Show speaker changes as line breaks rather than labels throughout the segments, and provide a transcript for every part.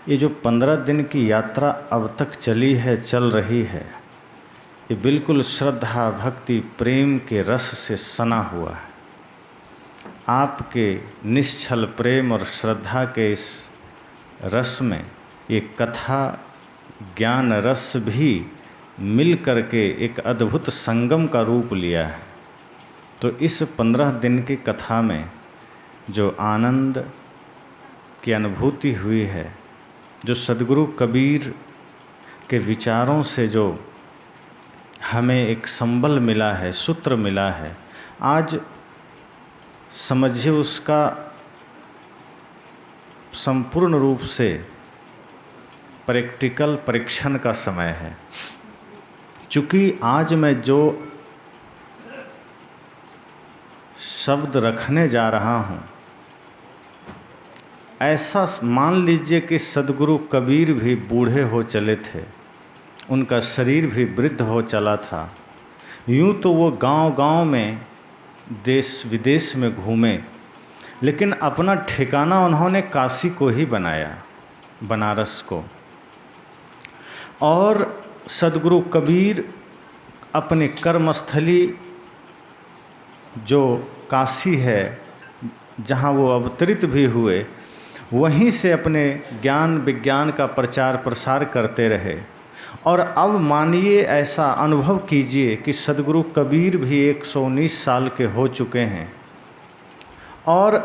ये जो 15 दिन की यात्रा अब तक चली है, चल रही है, ये बिल्कुल श्रद्धा, भक्ति, प्रेम के रस से सना हुआ है। आपके निश्चल प्रेम और श्रद्धा के इस रस में ये कथा, ज्ञान रस भी मिल करके एक अद्भुत संगम का रूप लिया है। तो इस 15 दिन की कथा में जो आनंद की अनुभूति हुई है, जो सद्गुरु कबीर के विचारों से जो हमें एक संबल मिला है, सूत्र मिला है, आज समझिए उसका संपूर्ण रूप से प्रैक्टिकल परीक्षण का समय है। चूँकि आज मैं जो शब्द रखने जा रहा हूँ, ऐसा मान लीजिए कि सद्गुरु कबीर भी बूढ़े हो चले थे, उनका शरीर भी वृद्ध हो चला था। यूँ तो वो गांव-गांव में, देश विदेश में घूमे, लेकिन अपना ठिकाना उन्होंने काशी को ही बनाया, बनारस को। और सद्गुरु कबीर अपने कर्मस्थली जो काशी है, जहाँ वो अवतरित भी हुए, वहीं से अपने ज्ञान विज्ञान का प्रचार प्रसार करते रहे। और अब मानिए, ऐसा अनुभव कीजिए कि सद्गुरु कबीर भी 119 साल के हो चुके हैं और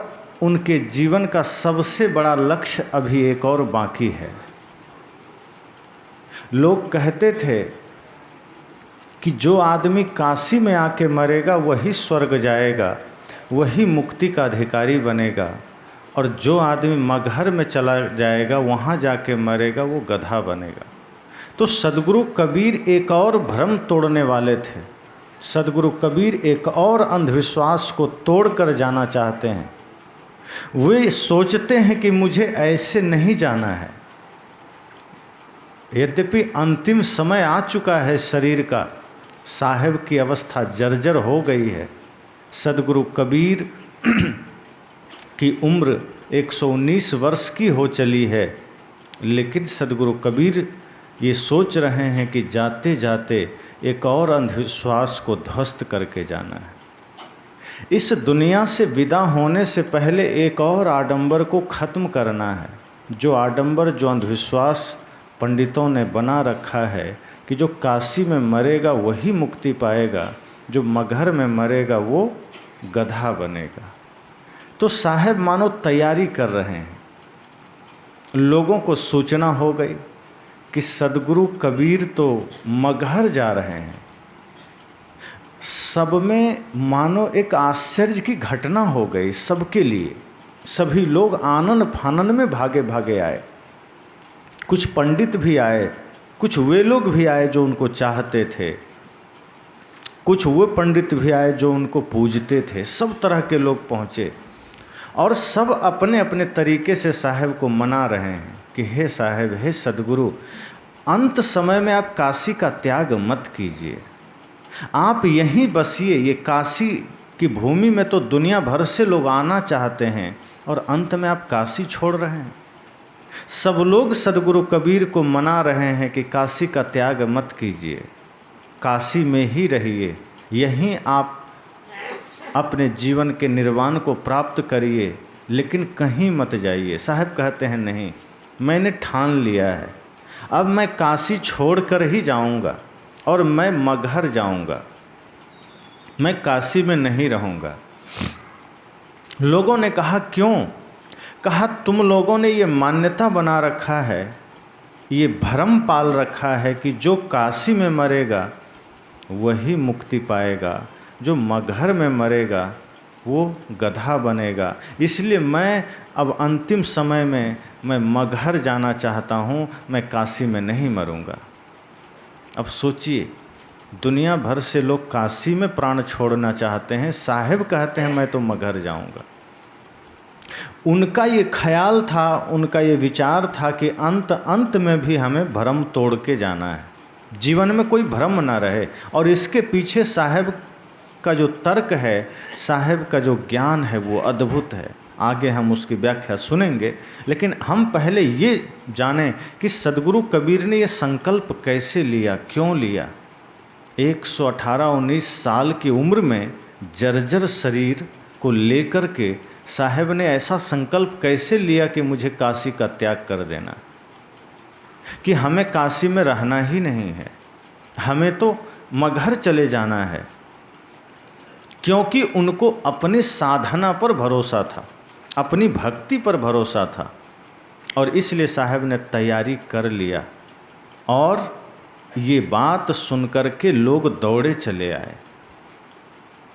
उनके जीवन का सबसे बड़ा लक्ष्य अभी एक और बाकी है। लोग कहते थे कि जो आदमी काशी में आके मरेगा वही स्वर्ग जाएगा, वही मुक्ति का अधिकारी बनेगा, और जो आदमी मगहर में चला जाएगा, वहाँ जाके मरेगा, वो गधा बनेगा। तो सद्गुरु कबीर एक और भ्रम तोड़ने वाले थे। सद्गुरु कबीर एक और अंधविश्वास को तोड़ कर जाना चाहते हैं। वे सोचते हैं कि मुझे ऐसे नहीं जाना है। यद्यपि अंतिम समय आ चुका है शरीर का, साहेब की अवस्था जर्जर हो गई है। सद्गुरु कबीर की उम्र 119 वर्ष की हो चली है, लेकिन सद्गुरु कबीर ये सोच रहे हैं कि जाते जाते एक और अंधविश्वास को ध्वस्त करके जाना है। इस दुनिया से विदा होने से पहले एक और आडंबर को ख़त्म करना है। जो आडंबर, जो अंधविश्वास पंडितों ने बना रखा है कि जो काशी में मरेगा वही मुक्ति पाएगा, जो मगहर में मरेगा वो गधा बनेगा। तो साहेब मानो तैयारी कर रहे हैं। लोगों को सूचना हो गई कि सद्गुरु कबीर तो मगहर जा रहे हैं। सब में मानो एक आश्चर्य की घटना हो गई सबके लिए। सभी लोग आनन फानन में भागे भागे आए। कुछ पंडित भी आए, कुछ वे लोग भी आए जो उनको चाहते थे, कुछ वो पंडित भी आए जो उनको पूजते थे। सब तरह के लोग पहुँचे और सब अपने अपने तरीके से साहेब को मना रहे हैं कि हे साहेब, हे सद्गुरु, अंत समय में आप काशी का त्याग मत कीजिए, आप यहीं बसिए। ये काशी की भूमि में तो दुनिया भर से लोग आना चाहते हैं और अंत में आप काशी छोड़ रहे हैं। सब लोग सद्गुरु कबीर को मना रहे हैं कि काशी का त्याग मत कीजिए, काशी में ही रहिए, यहीं आप अपने जीवन के निर्वाण को प्राप्त करिए, लेकिन कहीं मत जाइए। साहब कहते हैं नहीं, मैंने ठान लिया है, अब मैं काशी छोड़कर ही जाऊंगा और मैं मगहर जाऊंगा, मैं काशी में नहीं रहूंगा। लोगों ने कहा क्यों? कहा तुम लोगों ने ये मान्यता बना रखा है, ये भ्रम पाल रखा है कि जो काशी में मरेगा वही मुक्ति पाएगा, जो मगहर में मरेगा वो गधा बनेगा। इसलिए मैं अब अंतिम समय में मैं मगहर जाना चाहता हूँ, मैं काशी में नहीं मरूँगा। अब सोचिए, दुनिया भर से लोग काशी में प्राण छोड़ना चाहते हैं, साहेब कहते हैं मैं तो मगहर जाऊँगा। उनका ये ख्याल था, उनका ये विचार था कि अंत में भी हमें भ्रम तोड़ के जाना है, जीवन में कोई भ्रम ना रहे। और इसके पीछे साहेब का जो तर्क है, साहेब का जो ज्ञान है वो अद्भुत है। आगे हम उसकी व्याख्या सुनेंगे। लेकिन हम पहले ये जानें कि सदगुरु कबीर ने ये संकल्प कैसे लिया, क्यों लिया। 118-19 साल की उम्र में जर्जर शरीर को लेकर के साहब ने ऐसा संकल्प कैसे लिया कि मुझे काशी का त्याग कर देना, कि हमें काशी में रहना ही नहीं है, हमें तो मगहर चले जाना है। क्योंकि उनको अपनी साधना पर भरोसा था, अपनी भक्ति पर भरोसा था, और इसलिए साहब ने तैयारी कर लिया। और ये बात सुनकर के लोग दौड़े चले आए।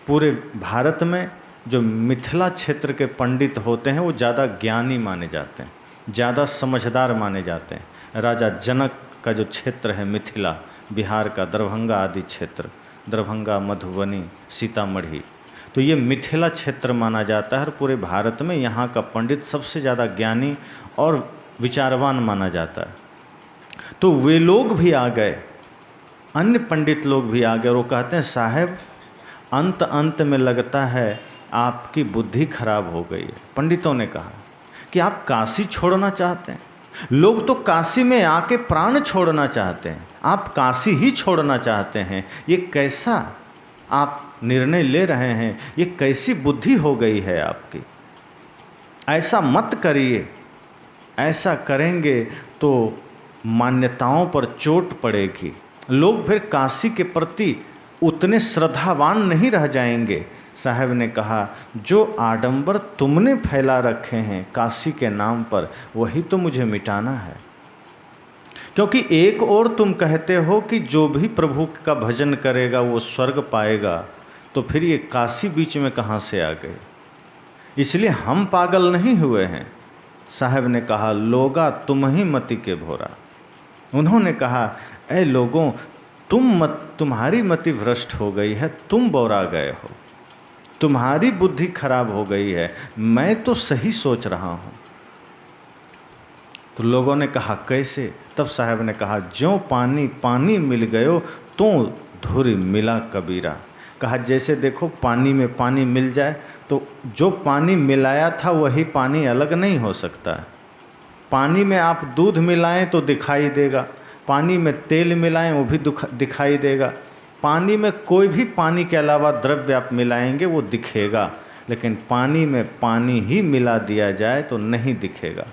पूरे भारत में जो मिथिला क्षेत्र के पंडित होते हैं वो ज़्यादा ज्ञानी माने जाते हैं, ज़्यादा समझदार माने जाते हैं। राजा जनक का जो क्षेत्र है मिथिला, बिहार का दरभंगा आदि क्षेत्र, दरभंगा, मधुबनी, सीतामढ़ी, तो ये मिथिला क्षेत्र माना जाता है। और पूरे भारत में यहाँ का पंडित सबसे ज़्यादा ज्ञानी और विचारवान माना जाता है। तो वे लोग भी आ गए, अन्य पंडित लोग भी आ गए, और वो कहते हैं साहब अंत अंत में लगता है आपकी बुद्धि खराब हो गई है। पंडितों ने कहा कि आप काशी छोड़ना चाहते हैं, लोग तो काशी में आके प्राण छोड़ना चाहते हैं, आप काशी ही छोड़ना चाहते हैं, ये कैसा आप निर्णय ले रहे हैं, ये कैसी बुद्धि हो गई है आपकी। ऐसा मत करिए, ऐसा करेंगे तो मान्यताओं पर चोट पड़ेगी, लोग फिर काशी के प्रति उतने श्रद्धावान नहीं रह जाएंगे। साहब ने कहा जो आडंबर तुमने फैला रखे हैं काशी के नाम पर, वही तो मुझे मिटाना है। क्योंकि एक और तुम कहते हो कि जो भी प्रभु का भजन करेगा वो स्वर्ग पाएगा, तो फिर ये काशी बीच में कहाँ से आ गए। इसलिए हम पागल नहीं हुए हैं। साहब ने कहा लोगा तुम ही मति के भोरा। उन्होंने कहा ऐ लोगों, तुम्हारी मति भ्रष्ट हो गई है, तुम बौरा गए हो, तुम्हारी बुद्धि खराब हो गई है, मैं तो सही सोच रहा हूँ। तो लोगों ने कहा कैसे। तब साहब ने कहा ज्यों पानी पानी मिल गयो तो धुरी मिला कबीरा। कहा जैसे देखो पानी में पानी मिल जाए तो जो पानी मिलाया था वही पानी अलग नहीं हो सकता है। पानी में आप दूध मिलाएं तो दिखाई देगा, पानी में तेल मिलाएं वो भी दिखाई देगा, पानी में कोई भी पानी के अलावा द्रव्य आप मिलाएंगे वो दिखेगा, लेकिन पानी में पानी ही मिला दिया जाए तो नहीं दिखेगा।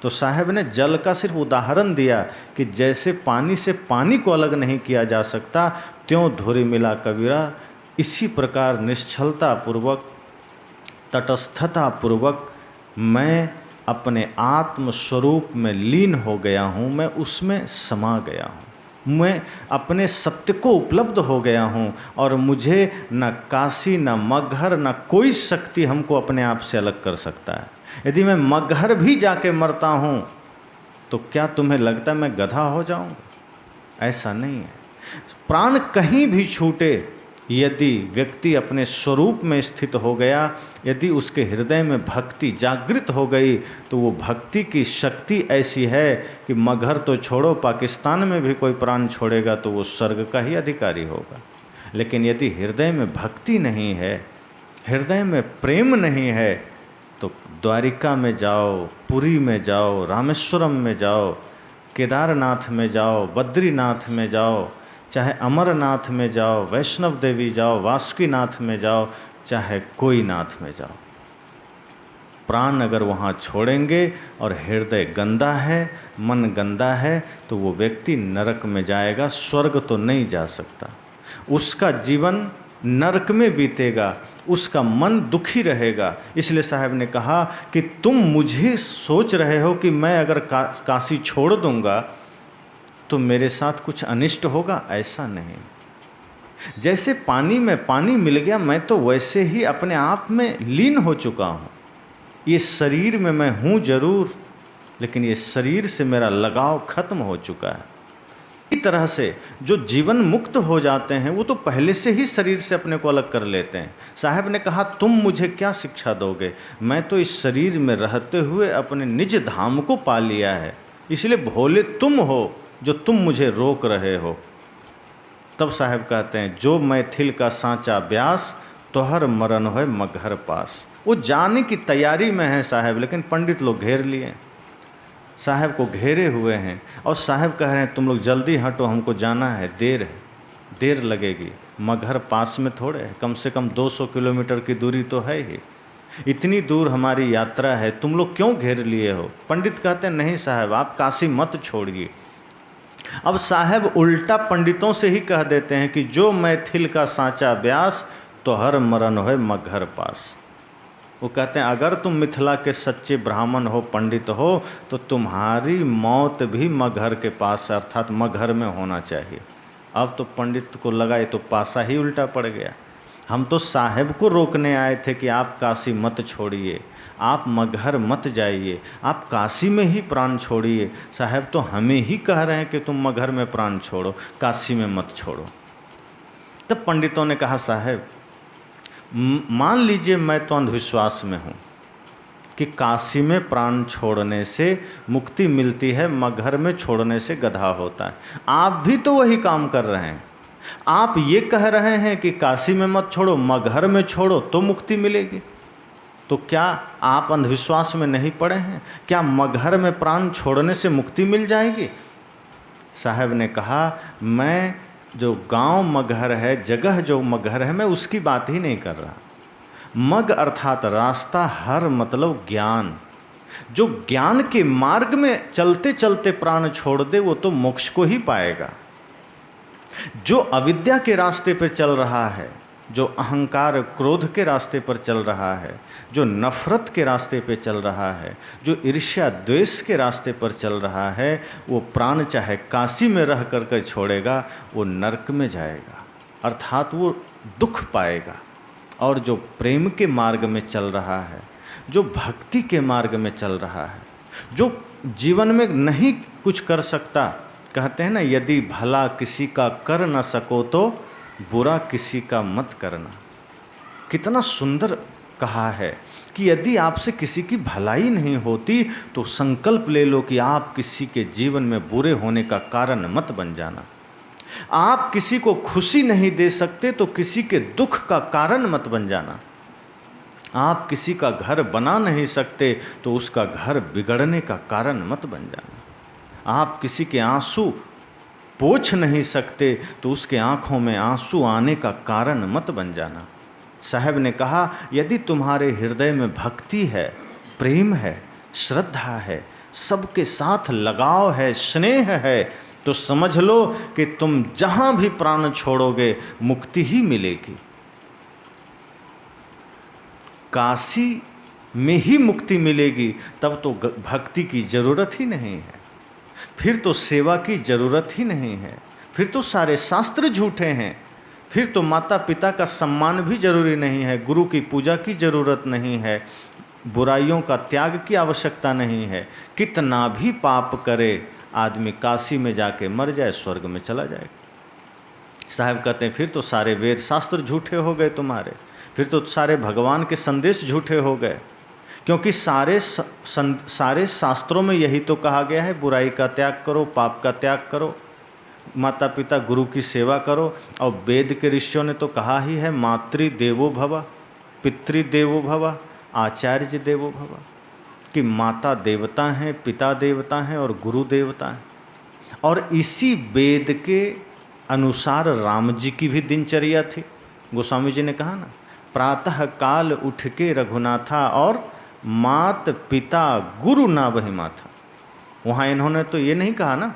तो साहब ने जल का सिर्फ उदाहरण दिया कि जैसे पानी से पानी को अलग नहीं किया जा सकता, त्यों धुरी मिला कबीरा। इसी प्रकार निश्चलता पूर्वक, तटस्थता पूर्वक मैं अपने आत्म स्वरूप में लीन हो गया हूँ, मैं उसमें समा गया हूँ, मैं अपने सत्य को उपलब्ध हो गया हूँ, और मुझे न काशी न मगहर न कोई शक्ति हमको अपने आप से अलग कर सकता है। यदि मैं मगहर भी जाके मरता हूँ तो क्या तुम्हें लगता है मैं गधा हो जाऊँगा? ऐसा नहीं है। प्राण कहीं भी छूटे, यदि व्यक्ति अपने स्वरूप में स्थित हो गया, यदि उसके हृदय में भक्ति जागृत हो गई, तो वो भक्ति की शक्ति ऐसी है कि मगहर तो छोड़ो, पाकिस्तान में भी कोई प्राण छोड़ेगा तो वो स्वर्ग का ही अधिकारी होगा। लेकिन यदि हृदय में भक्ति नहीं है, हृदय में प्रेम नहीं है, तो द्वारिका में जाओ, पुरी में जाओ, रामेश्वरम में जाओ, केदारनाथ में जाओ, बद्रीनाथ में जाओ, चाहे अमरनाथ में जाओ, वैष्णव देवी जाओ, वासुकीनाथ में जाओ, चाहे कोई नाथ में जाओ, प्राण अगर वहाँ छोड़ेंगे और हृदय गंदा है, मन गंदा है, तो वो व्यक्ति नरक में जाएगा, स्वर्ग तो नहीं जा सकता। उसका जीवन नरक में बीतेगा, उसका मन दुखी रहेगा। इसलिए साहब ने कहा कि तुम मुझे सोच रहे हो कि मैं अगर काशी छोड़ दूंगा तो मेरे साथ कुछ अनिष्ट होगा, ऐसा नहीं। जैसे पानी में पानी मिल गया, मैं तो वैसे ही अपने आप में लीन हो चुका हूँ। ये शरीर में मैं हूँ जरूर, लेकिन ये शरीर से मेरा लगाव खत्म हो चुका है। इसी तरह से जो जीवन मुक्त हो जाते हैं वो तो पहले से ही शरीर से अपने को अलग कर लेते हैं। साहब ने कहा तुम मुझे क्या शिक्षा दोगे, मैं तो इस शरीर में रहते हुए अपने निज धाम को पा लिया है, इसलिए भोले तुम हो जो तुम मुझे रोक रहे हो। तब साहब कहते हैं जो मैथिल का सांचा व्यास, तोहर मरण होय मगहर पास। वो जाने की तैयारी में है साहब, लेकिन पंडित लोग घेर लिए, साहब को घेरे हुए हैं और साहब कह रहे हैं तुम लोग जल्दी हटो, हमको जाना है, देर लगेगी। मगहर पास में थोड़े है, कम से कम 200 किलोमीटर की दूरी तो है ही, इतनी दूर हमारी यात्रा है, तुम लोग क्यों घेर लिए हो? पंडित कहते हैं नहीं साहब, आप काशी मत छोड़िए। अब साहब उल्टा पंडितों से ही कह देते हैं कि जो मैथिल का सांचा व्यास, तो हर मरण होय मगहर पास। वो कहते हैं अगर तुम मिथिला के सच्चे ब्राह्मण हो, पंडित हो, तो तुम्हारी मौत भी मगहर के पास अर्थात मगहर में होना चाहिए। अब तो पंडित को लगा ये तो पासा ही उल्टा पड़ गया, हम तो साहब को रोकने आए थे कि आप काशी मत छोड़िए, आप मगहर मत जाइए, आप काशी में ही प्राण छोड़िए। साहब तो हमें ही कह रहे हैं कि तुम मगहर में प्राण छोड़ो, काशी में मत छोड़ो। तब पंडितों ने कहा साहब मान लीजिए मैं तो अंधविश्वास में हूँ कि काशी में प्राण छोड़ने से मुक्ति मिलती है, मगहर में छोड़ने से गधा होता है। आप भी तो वही काम कर रहे हैं, आप ये कह रहे हैं कि काशी में मत छोड़ो, मगहर में छोड़ो तो मुक्ति मिलेगी। तो क्या आप अंधविश्वास में नहीं पड़े हैं? क्या मगहर में प्राण छोड़ने से मुक्ति मिल जाएगी? साहब ने कहा मैं जो गांव मगहर है, जगह जो मगहर है, मैं उसकी बात ही नहीं कर रहा। मग अर्थात रास्ता, हर मतलब ज्ञान। जो ज्ञान के मार्ग में चलते चलते प्राण छोड़ दे वो तो मोक्ष को ही पाएगा। जो अविद्या के रास्ते पर चल रहा है, जो अहंकार क्रोध के रास्ते पर चल रहा है, जो नफरत के रास्ते पर चल रहा है, जो ईर्ष्या द्वेष के रास्ते पर चल रहा है, वो प्राण चाहे काशी में रह कर छोड़ेगा, वो नरक में जाएगा, अर्थात वो दुख पाएगा। और जो प्रेम के मार्ग में चल रहा है, जो भक्ति के मार्ग में चल रहा है, जो जीवन में नहीं कुछ कर सकता, कहते हैं ना यदि भला किसी का कर न सको तो बुरा किसी का मत करना। कितना सुंदर कहा है कि यदि आपसे किसी की भलाई नहीं होती तो संकल्प ले लो कि आप किसी के जीवन में बुरे होने का कारण मत बन जाना। आप किसी को खुशी नहीं दे सकते तो किसी के दुख का कारण मत बन जाना। आप किसी का घर बना नहीं सकते तो उसका घर बिगड़ने का कारण मत बन जाना। आप किसी के आंसू पोंछ नहीं सकते तो उसके आंखों में आंसू आने का कारण मत बन जाना। साहब ने कहा यदि तुम्हारे हृदय में भक्ति है, प्रेम है, श्रद्धा है, सबके साथ लगाव है, स्नेह है, तो समझ लो कि तुम जहां भी प्राण छोड़ोगे मुक्ति ही मिलेगी। काशी में ही मुक्ति मिलेगी, तब तो भक्ति की जरूरत ही नहीं है, फिर तो सेवा की जरूरत ही नहीं है, फिर तो सारे शास्त्र झूठे हैं, फिर तो माता पिता का सम्मान भी जरूरी नहीं है, गुरु की पूजा की जरूरत नहीं है, बुराइयों का त्याग की आवश्यकता नहीं है। कितना भी पाप करे आदमी काशी में जाके मर जाए, स्वर्ग में चला जाएगा। साहब कहते हैं फिर तो सारे वेद शास्त्र झूठे हो गए तुम्हारे, फिर तो सारे भगवान के संदेश झूठे हो गए, क्योंकि सारे शास्त्रों में यही तो कहा गया है बुराई का त्याग करो, पाप का त्याग करो, माता पिता गुरु की सेवा करो। और वेद के ऋषियों ने तो कहा ही है मातृदेवो भव, पितृदेवो भव, आचार्य देवो भव, कि माता देवता हैं, पिता देवता हैं और गुरु देवता हैं। और इसी वेद के अनुसार राम जी की भी दिनचर्या थी। गोस्वामी जी ने कहा ना, प्रातः काल उठ के रघुनाथा और मात पिता गुरु ना वही माथा। वहाँ इन्होंने तो ये नहीं कहा ना,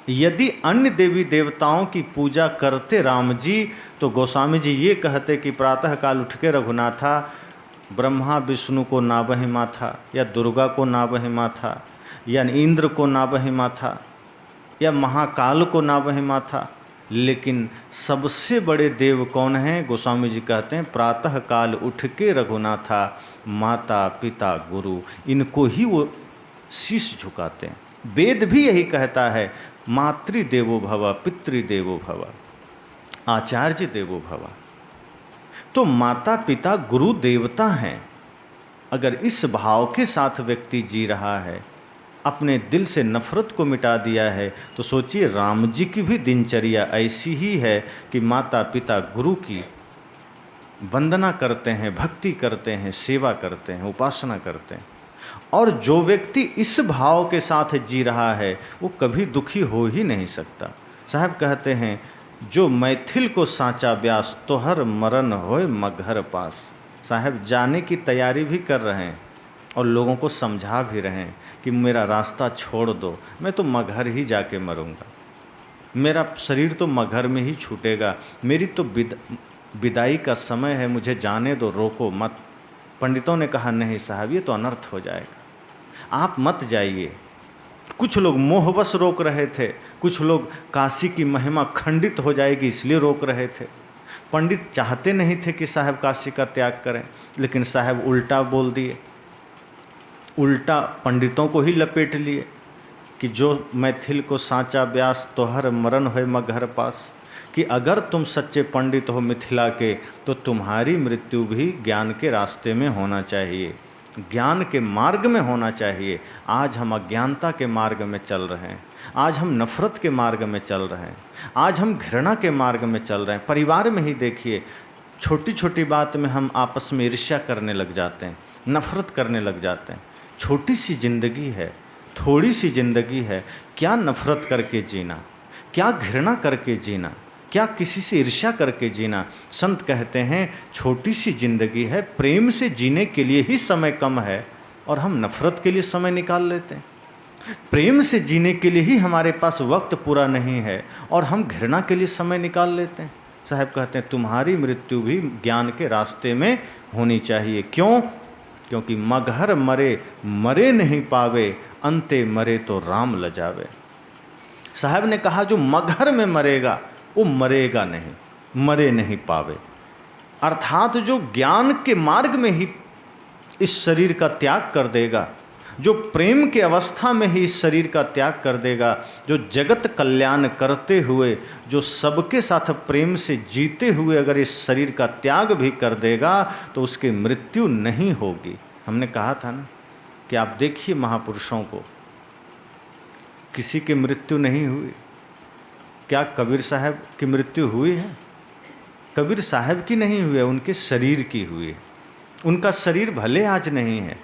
यदि अन्य देवी देवताओं की पूजा करते राम जी तो गोस्वामी जी ये कहते कि प्रातः काल उठ के रघुनाथा, ब्रह्मा विष्णु को नावहि माथा, या दुर्गा को नावहि माथा, या इंद्र को नावहि माथा, या महाकाल को नावहि माथा। लेकिन सबसे बड़े देव कौन हैं? गोस्वामी जी कहते हैं प्रातः काल उठ के रघुनाथा, माता पिता गुरु, इनको ही वो शीश झुकाते हैं। वेद भी यही कहता है मातृदेवो भव, पितृदेवो भव, आचार्य देवो भव। तो माता पिता गुरु देवता हैं। अगर इस भाव के साथ व्यक्ति जी रहा है, अपने दिल से नफरत को मिटा दिया है, तो सोचिए राम जी की भी दिनचर्या ऐसी ही है कि माता पिता गुरु की वंदना करते हैं, भक्ति करते हैं, सेवा करते हैं, उपासना करते हैं। और जो व्यक्ति इस भाव के साथ जी रहा है वो कभी दुखी हो ही नहीं सकता। साहब कहते हैं, जो मैथिल को साचा व्यास तोहर मरण होए मगहर पास। साहब जाने की तैयारी भी कर रहे हैं और लोगों को समझा भी रहे हैं कि मेरा रास्ता छोड़ दो, मैं तो मगहर ही जाके मरूंगा, मेरा शरीर तो मगहर में ही छूटेगा, मेरी तो विदाई का समय है, मुझे जाने दो, रोको मत। पंडितों ने कहा नहीं साहब, ये तो अनर्थ हो जाएगा, आप मत जाइए। कुछ लोग मोहवश रोक रहे थे, कुछ लोग काशी की महिमा खंडित हो जाएगी इसलिए रोक रहे थे। पंडित चाहते नहीं थे कि साहब काशी का त्याग करें, लेकिन साहब उल्टा बोल दिए, उल्टा पंडितों को ही लपेट लिए कि जो मैथिल को साचा व्यास तोहर मरण होए मगहर पास, कि अगर तुम सच्चे पंडित हो मिथिला के तो तुम्हारी मृत्यु भी ज्ञान के रास्ते में होना चाहिए, ज्ञान के मार्ग में होना चाहिए। आज हम अज्ञानता के मार्ग में चल रहे हैं, आज हम नफ़रत के मार्ग में चल रहे हैं, आज हम घृणा के मार्ग में चल रहे हैं। परिवार में ही देखिए, छोटी छोटी बात में हम आपस में ईर्ष्या करने लग जाते हैं, नफ़रत करने लग जाते हैं। छोटी सी ज़िंदगी है, थोड़ी सी ज़िंदगी है, क्या नफ़रत करके जीना, क्या घृणा करके जीना, क्या किसी से ईर्ष्या करके जीना। संत कहते हैं छोटी सी जिंदगी है, प्रेम से जीने के लिए ही समय कम है और हम नफ़रत के लिए समय निकाल लेते हैं। प्रेम से जीने के लिए ही हमारे पास वक्त पूरा नहीं है और हम घृणा के लिए समय निकाल लेते हैं। साहब कहते हैं तुम्हारी मृत्यु भी ज्ञान के रास्ते में होनी चाहिए। क्यों? क्योंकि मगहर मरे मरे नहीं पावे, अंते मरे तो राम लजावे। साहब ने कहा जो मगहर में मरेगा वो मरेगा नहीं, मरे नहीं पावे। अर्थात जो ज्ञान के मार्ग में ही इस शरीर का त्याग कर देगा, जो प्रेम के अवस्था में ही इस शरीर का त्याग कर देगा, जो जगत कल्याण करते हुए, जो सबके साथ प्रेम से जीते हुए अगर इस शरीर का त्याग भी कर देगा तो उसकी मृत्यु नहीं होगी। हमने कहा था ना कि आप देखिए महापुरुषों को, किसी की मृत्यु नहीं हुई। क्या कबीर साहब की मृत्यु हुई है? कबीर साहब की नहीं हुई है, उनके शरीर की हुई है। उनका शरीर भले आज नहीं है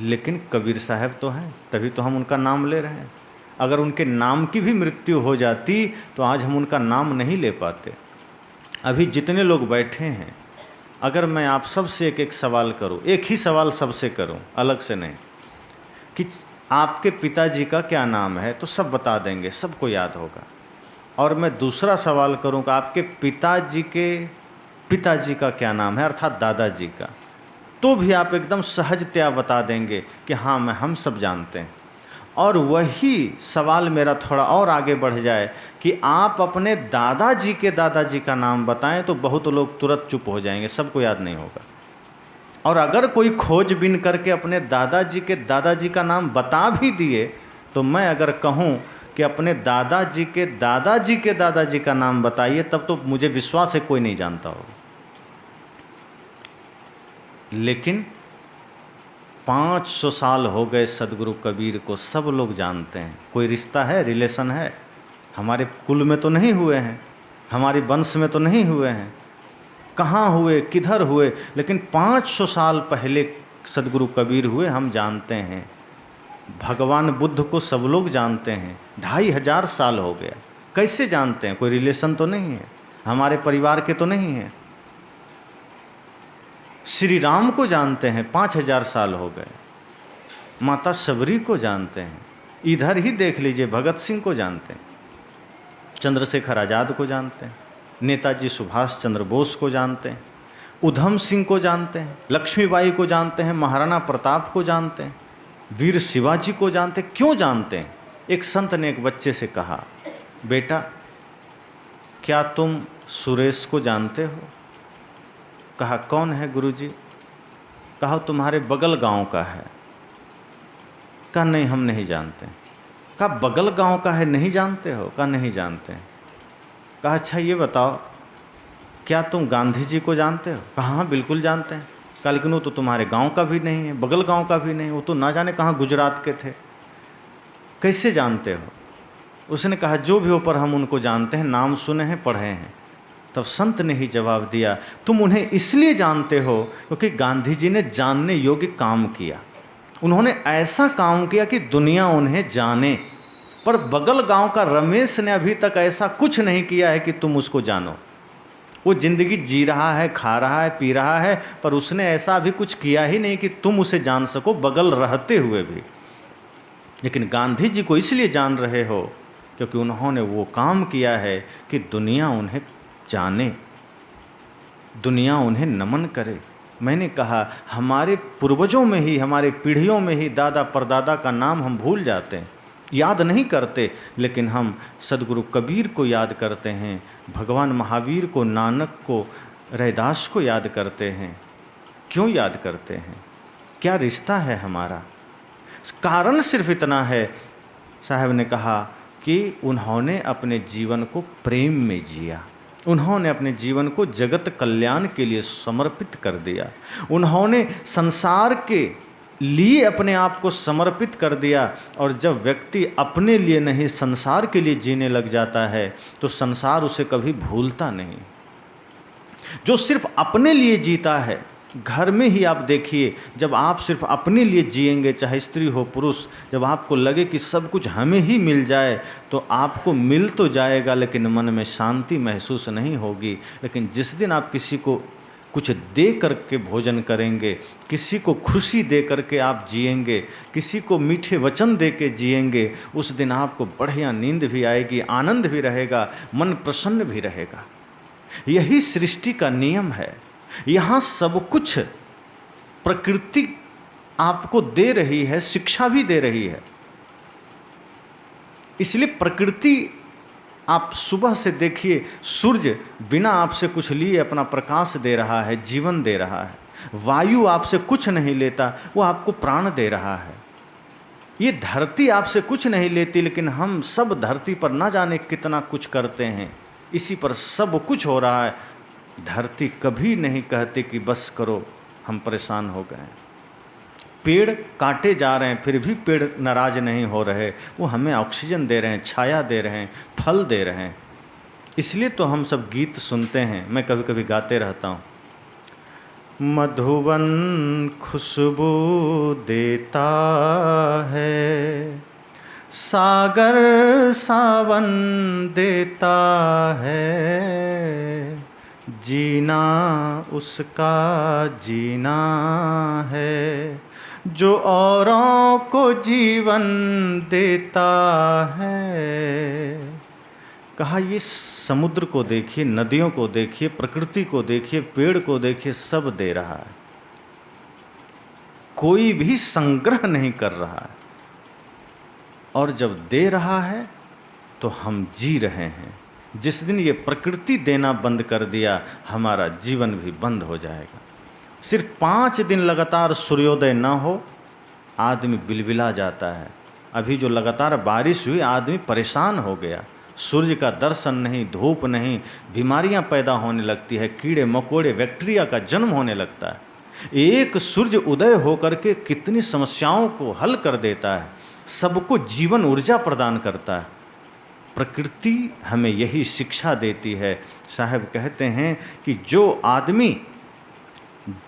लेकिन कबीर साहब तो हैं, तभी तो हम उनका नाम ले रहे हैं। अगर उनके नाम की भी मृत्यु हो जाती तो आज हम उनका नाम नहीं ले पाते। अभी जितने लोग बैठे हैं, अगर मैं आप सबसे एक एक सवाल करूं, एक ही सवाल सबसे करूं, अलग से नहीं, कि आपके पिताजी का क्या नाम है, तो सब बता देंगे, सबको याद होगा। और मैं दूसरा सवाल करूं कि आपके पिताजी के पिताजी का क्या नाम है, अर्थात दादाजी का, तो भी आप एकदम सहजतया बता देंगे कि हाँ हम सब जानते हैं। और वही सवाल मेरा थोड़ा और आगे बढ़ जाए कि आप अपने दादाजी के दादाजी का नाम बताएं तो बहुत लोग तुरंत चुप हो जाएंगे, सबको याद नहीं होगा। और अगर कोई खोजबीन करके अपने दादाजी के दादाजी का नाम बता भी दिए तो मैं अगर कहूँ कि अपने दादाजी के दादाजी के दादाजी का नाम बताइए, तब तो मुझे विश्वास है कोई नहीं जानता होगा। लेकिन 500 साल हो गए सदगुरु कबीर को, सब लोग जानते हैं। कोई रिश्ता है, रिलेशन है? हमारे कुल में तो नहीं हुए हैं, हमारे वंश में तो नहीं हुए हैं, कहाँ हुए, किधर हुए, लेकिन 500 साल पहले सदगुरु कबीर हुए, हम जानते हैं। भगवान बुद्ध को सब लोग जानते हैं, 2500 साल हो गया, कैसे जानते हैं? कोई रिलेशन तो नहीं है, हमारे परिवार के तो नहीं है। श्री राम को जानते हैं, 5000 साल हो गए। माता सबरी को जानते हैं, इधर ही देख लीजिए, भगत सिंह को जानते हैं, चंद्रशेखर आज़ाद को जानते हैं, नेताजी सुभाष चंद्र बोस को जानते हैं, उधम सिंह को जानते हैं, लक्ष्मीबाई को जानते हैं, महाराणा प्रताप को जानते हैं, वीर शिवाजी को जानते हैं। क्यों जानते हैं? एक संत ने एक बच्चे से कहा, बेटा क्या तुम सुरेश को जानते हो? कहा कौन है गुरुजी? कहा तुम्हारे बगल गांव का है। कहा नहीं हम नहीं जानते। कहा बगल गांव का है, नहीं जानते हो? कहा नहीं जानते। कहा अच्छा ये बताओ क्या तुम गांधी जी को जानते हो? कहा हाँ बिल्कुल जानते हैं। कहा लेकिन वो तो तुम्हारे गांव का भी नहीं है, बगल गांव का भी नहीं, वो तो ना जाने कहाँ गुजरात के थे, कैसे जानते हो? उसने कहा जो भी हो पर हम उनको जानते हैं, नाम सुने हैं, पढ़े हैं। तब संत ने ही जवाब दिया, तुम उन्हें इसलिए जानते हो क्योंकि गांधी जी ने जानने योग्य काम किया। उन्होंने ऐसा काम किया कि दुनिया उन्हें जाने, पर बगल गांव का रमेश ने अभी तक ऐसा कुछ नहीं किया है कि तुम उसको जानो। वो जिंदगी जी रहा है, खा रहा है, पी रहा है, पर उसने ऐसा अभी कुछ किया ही नहीं कि तुम उसे जान सको, बगल रहते हुए भी। लेकिन गांधी जी को इसलिए जान रहे हो क्योंकि उन्होंने वो काम किया है कि दुनिया उन्हें जाने, दुनिया उन्हें नमन करे। मैंने कहा हमारे पूर्वजों में ही, हमारे पीढ़ियों में ही दादा परदादा का नाम हम भूल जाते हैं, याद नहीं करते, लेकिन हम सदगुरु कबीर को याद करते हैं, भगवान महावीर को, नानक को, रैदास को याद करते हैं। क्यों याद करते हैं? क्या रिश्ता है हमारा? कारण सिर्फ इतना है, साहब ने कहा कि उन्होंने अपने जीवन को प्रेम में जिया, उन्होंने अपने जीवन को जगत कल्याण के लिए समर्पित कर दिया, उन्होंने संसार के लिए अपने आप को समर्पित कर दिया। और जब व्यक्ति अपने लिए नहीं संसार के लिए जीने लग जाता है तो संसार उसे कभी भूलता नहीं। जो सिर्फ अपने लिए जीता है, घर में ही आप देखिए, जब आप सिर्फ अपने लिए जिएंगे, चाहे स्त्री हो पुरुष, जब आपको लगे कि सब कुछ हमें ही मिल जाए तो आपको मिल तो जाएगा लेकिन मन में शांति महसूस नहीं होगी। लेकिन जिस दिन आप किसी को कुछ दे करके भोजन करेंगे, किसी को खुशी दे करके आप जिएंगे, किसी को मीठे वचन दे के जिएंगे, उस दिन आपको बढ़िया नींद भी आएगी, आनंद भी रहेगा, मन प्रसन्न भी रहेगा। यही सृष्टि का नियम है। यहाँ सब कुछ प्रकृति आपको दे रही है, शिक्षा भी दे रही है। इसलिए प्रकृति, आप सुबह से देखिए, सूर्य बिना आपसे कुछ लिए अपना प्रकाश दे रहा है, जीवन दे रहा है। वायु आपसे कुछ नहीं लेता, वो आपको प्राण दे रहा है। ये धरती आपसे कुछ नहीं लेती, लेकिन हम सब धरती पर ना जाने कितना कुछ करते हैं, इसी पर सब कुछ हो रहा है। धरती कभी नहीं कहती कि बस करो, हम परेशान हो गए। पेड़ काटे जा रहे हैं फिर भी पेड़ नाराज नहीं हो रहे, वो हमें ऑक्सीजन दे रहे हैं, छाया दे रहे हैं, फल दे रहे हैं। इसलिए तो हम सब गीत सुनते हैं, मैं कभी कभी गाते रहता हूँ। मधुवन खुशबू देता है, सागर सावन देता है, जीना उसका जीना है, जो औरों को जीवन देता है। कहा ये समुद्र को देखिए, नदियों को देखिए, प्रकृति को देखिए, पेड़ को देखिए, सब दे रहा है, कोई भी संग्रह नहीं कर रहा है। और जब दे रहा है तो हम जी रहे हैं। जिस दिन ये प्रकृति देना बंद कर दिया, हमारा जीवन भी बंद हो जाएगा। सिर्फ 5 दिन लगातार सूर्योदय ना हो, आदमी बिलबिला जाता है। अभी जो लगातार बारिश हुई, आदमी परेशान हो गया। सूर्य का दर्शन नहीं, धूप नहीं, बीमारियां पैदा होने लगती है, कीड़े मकोड़े, बैक्टीरिया का जन्म होने लगता है। एक सूर्य उदय होकर के कितनी समस्याओं को हल कर देता है, सबको जीवन ऊर्जा प्रदान करता है। प्रकृति हमें यही शिक्षा देती है। साहब कहते हैं कि जो आदमी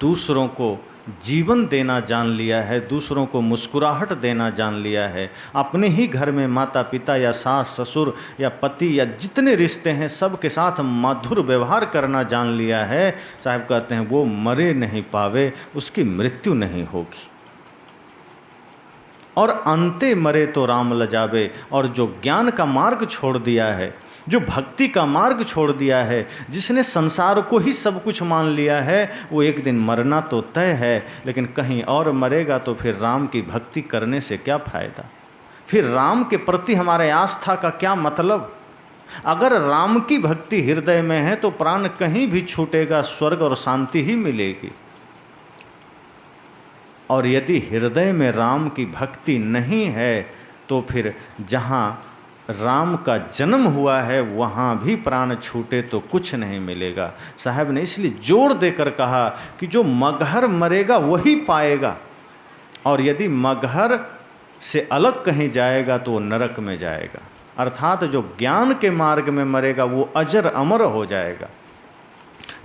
दूसरों को जीवन देना जान लिया है, दूसरों को मुस्कुराहट देना जान लिया है, अपने ही घर में माता पिता या सास ससुर या पति या जितने रिश्ते हैं सब के साथ मधुर व्यवहार करना जान लिया है, साहब कहते हैं वो मरे नहीं पावे, उसकी मृत्यु नहीं होगी। और अंते मरे तो राम लजावे। और जो ज्ञान का मार्ग छोड़ दिया है, जो भक्ति का मार्ग छोड़ दिया है, जिसने संसार को ही सब कुछ मान लिया है, वो एक दिन मरना तो तय है, लेकिन कहीं और मरेगा तो फिर राम की भक्ति करने से क्या फायदा? फिर राम के प्रति हमारे आस्था का क्या मतलब? अगर राम की भक्ति हृदय में है तो प्राण कहीं भी छूटेगा, स्वर्ग और शांति ही मिलेगी। और यदि हृदय में राम की भक्ति नहीं है तो फिर जहाँ राम का जन्म हुआ है वहाँ भी प्राण छूटे तो कुछ नहीं मिलेगा। साहब ने इसलिए जोर देकर कहा कि जो मगहर मरेगा वही पाएगा, और यदि मगहर से अलग कहीं जाएगा तो वो नरक में जाएगा। अर्थात जो ज्ञान के मार्ग में मरेगा वो अजर अमर हो जाएगा।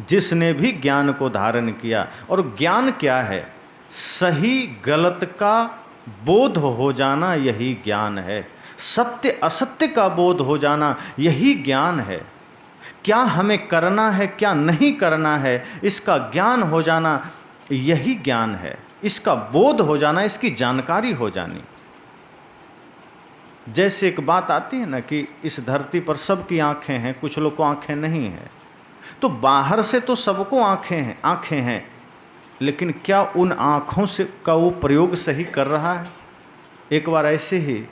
जिसने भी ज्ञान को धारण किया। और ज्ञान क्या है? सही गलत का बोध हो जाना, यही ज्ञान है। सत्य असत्य का बोध हो जाना, यही ज्ञान है। क्या हमें करना है, क्या नहीं करना है, इसका ज्ञान हो जाना, यही ज्ञान है। इसका बोध हो जाना, इसकी जानकारी हो जानी। जैसे एक बात आती है ना कि इस धरती पर सबकी आंखें हैं, कुछ लोग को आंखें नहीं हैं। तो बाहर से तो सबको आंखें हैं, लेकिन क्या उन आँखों से का वो प्रयोग सही कर रहा है? एक बार ऐसे ही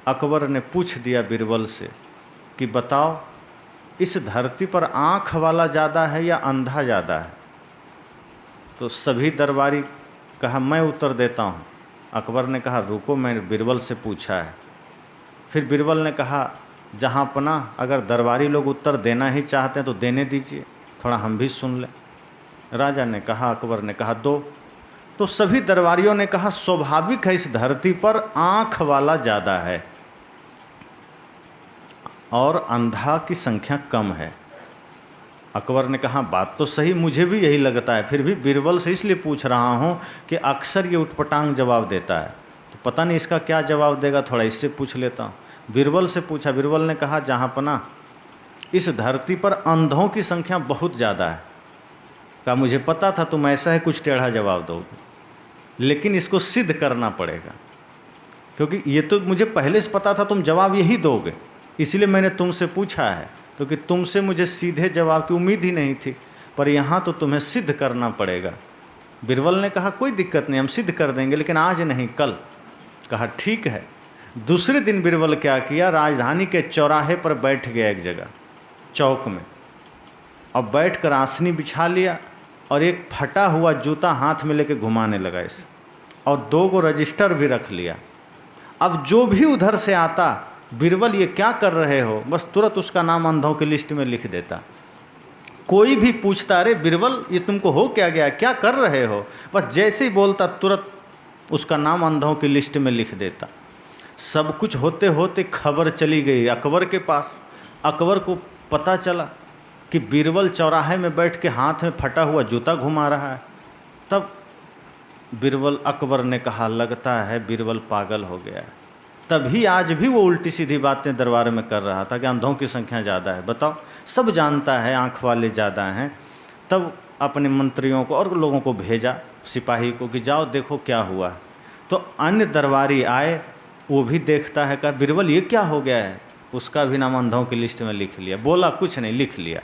अकबर ने पूछ दिया बीरबल से कि बताओ, इस धरती पर आँख वाला ज़्यादा है या अंधा ज़्यादा है? तो सभी दरबारी कहा मैं उत्तर देता हूँ। अकबर ने कहा रुको, मैंने बीरबल से पूछा है। फिर बीरबल ने कहा जहाँ अपना, अगर दरबारी लोग उत्तर देना ही चाहते हैं तो देने दीजिए, थोड़ा हम भी सुन लें। राजा ने कहा, अकबर ने कहा दो। तो सभी दरबारियों ने कहा स्वाभाविक है, इस धरती पर आँख वाला ज़्यादा है और अंधा की संख्या कम है। अकबर ने कहा बात तो सही, मुझे भी यही लगता है, फिर भी बीरबल से इसलिए पूछ रहा हूँ कि अक्सर ये उटपटांग जवाब देता है, तो पता नहीं इसका क्या जवाब देगा, थोड़ा इससे पूछ लेता हूँ। बीरबल से पूछा, बीरबल ने कहा जहाँपना, इस धरती पर अंधों की संख्या बहुत ज़्यादा है। कहा मुझे पता था तुम ऐसा है कुछ टेढ़ा जवाब दोगे, लेकिन इसको सिद्ध करना पड़ेगा, क्योंकि ये तो मुझे पहले से पता था तुम जवाब यही दोगे, इसलिए मैंने तुमसे पूछा है, क्योंकि तुमसे मुझे सीधे जवाब की उम्मीद ही नहीं थी, पर यहाँ तो तुम्हें सिद्ध करना पड़ेगा। बीरबल ने कहा कोई दिक्कत नहीं, हम सिद्ध कर देंगे, लेकिन आज नहीं कल। कहा ठीक है। दूसरे दिन बीरबल क्या किया, राजधानी के चौराहे पर बैठ गया एक जगह चौक में, और बैठकर आसनी बिछा लिया और एक फटा हुआ जूता हाथ में लेके घुमाने लगा इसे, और 2 रजिस्टर भी रख लिया। अब जो भी उधर से आता, बीरबल ये क्या कर रहे हो, बस तुरंत उसका नाम अंधों की लिस्ट में लिख देता। कोई भी पूछता अरे बीरबल ये तुमको हो क्या गया, क्या कर रहे हो, बस जैसे ही बोलता तुरंत उसका नाम अंधों की लिस्ट में लिख देता। सब कुछ होते होते खबर चली गई अकबर के पास। अकबर को पता चला कि बीरबल चौराहे में बैठ के हाथ में फटा हुआ जूता घुमा रहा है। तब बीरबल, अकबर ने कहा लगता है बीरबल पागल हो गया है। तभी आज भी वो उल्टी सीधी बातें दरबार में कर रहा था कि अंधों की संख्या ज़्यादा है। बताओ, सब जानता है आँख वाले ज़्यादा हैं। तब अपने मंत्रियों को और लोगों को भेजा, सिपाही को, कि जाओ देखो क्या हुआ है। तो अन्य दरबारी आए, वो भी देखता है, कहा बीरबल ये क्या हो गया है, उसका भी नाम अंधों की लिस्ट में लिख लिया। बोला कुछ नहीं, लिख लिया।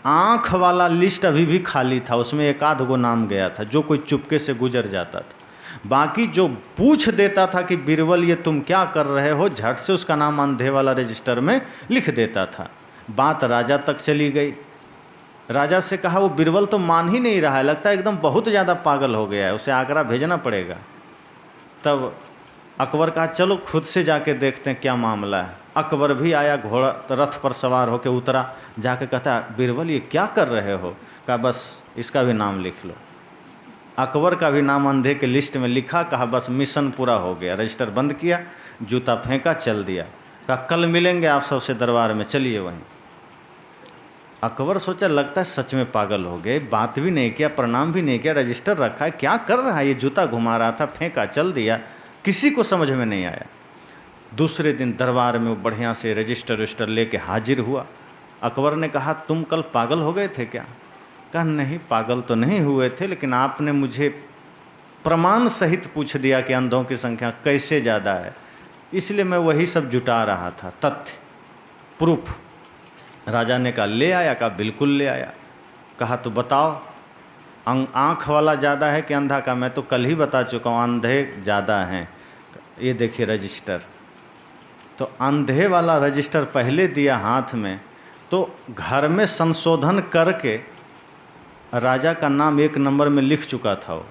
आँख वाला लिस्ट अभी भी खाली था, उसमें 1-2 नाम गया था, जो कोई चुपके से गुजर जाता था। बाकी जो पूछ देता था कि बीरबल ये तुम क्या कर रहे हो, झट से उसका नाम अंधे वाला रजिस्टर में लिख देता था। बात राजा तक चली गई। राजा से कहा वो बीरबल तो मान ही नहीं रहा है, लगता है एकदम बहुत ज़्यादा पागल हो गया है, उसे आगरा भेजना पड़ेगा। तब अकबर कहा चलो खुद से जाके देखते हैं क्या मामला है। अकबर भी आया, घोड़ा रथ पर सवार होकर उतरा, जाके कहता बीरबल ये क्या कर रहे हो। कहा बस इसका भी नाम लिख लो। अकबर का भी नाम अंधे के लिस्ट में लिखा। कहा बस मिशन पूरा हो गया। रजिस्टर बंद किया, जूता फेंका, चल दिया। कहा कल मिलेंगे आप सबसे दरबार में, चलिए वहीं। अकबर सोचा लगता है सच में पागल हो गए, बात भी नहीं किया, प्रणाम भी नहीं किया, रजिस्टर रखा है, क्या कर रहा है ये, जूता घुमा रहा था, फेंका, चल दिया। किसी को समझ में नहीं आया। दूसरे दिन दरबार में वो बढ़िया से रजिस्टर लेके हाजिर हुआ। अकबर ने कहा तुम कल पागल हो गए थे क्या। कहा नहीं पागल तो नहीं हुए थे, लेकिन आपने मुझे प्रमाण सहित पूछ दिया कि अंधों की संख्या कैसे ज़्यादा है, इसलिए मैं वही सब जुटा रहा था, तथ्य प्रूफ। राजा ने कहा ले आया। कहा बिल्कुल ले आया। कहा तो बताओ आँख वाला ज़्यादा है कि अंधा का। मैं तो कल ही बता चुका हूँ अंधे ज़्यादा हैं। ये देखिए रजिस्टर। तो अंधे वाला रजिस्टर पहले दिया हाथ में, तो घर में संशोधन करके राजा का नाम 1 नंबर में लिख चुका था वो,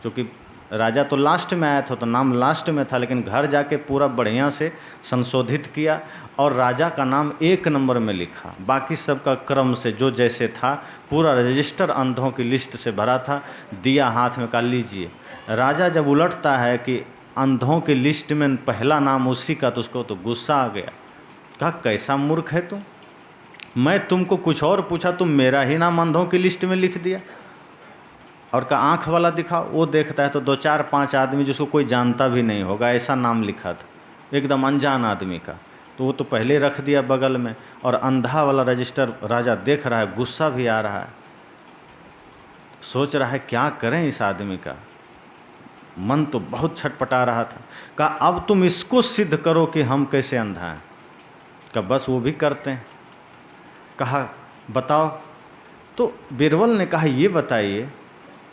क्योंकि राजा तो लास्ट में आया था तो नाम लास्ट में था, लेकिन घर जाके पूरा बढ़िया से संशोधित किया और राजा का नाम 1 नंबर में लिखा। बाकी सबका क्रम से जो जैसे था, पूरा रजिस्टर अंधों की लिस्ट से भरा था। दिया हाथ में, कहा लीजिए। राजा जब उलटता है कि अंधों की लिस्ट में पहला नाम उसी का, तो उसको तो गुस्सा आ गया। कहा कैसा मूर्ख है तू, मैं तुमको कुछ और पूछा, तुम मेरा ही नाम अंधों की लिस्ट में लिख दिया। और का आँख वाला दिखाओ, वो देखता है तो 2-4-5 आदमी जिसको कोई जानता भी नहीं होगा ऐसा नाम लिखा था, एकदम अनजान आदमी का, तो वो तो पहले रख दिया बगल में। और अंधा वाला रजिस्टर राजा देख रहा है, गुस्सा भी आ रहा है, सोच रहा है क्या करें इस आदमी का, मन तो बहुत छटपटा रहा था। कहा अब तुम इसको सिद्ध करो कि हम कैसे अंधा हैं। कहा बस वो भी करते हैं। कहा बताओ। तो बीरबल ने कहा ये बताइए,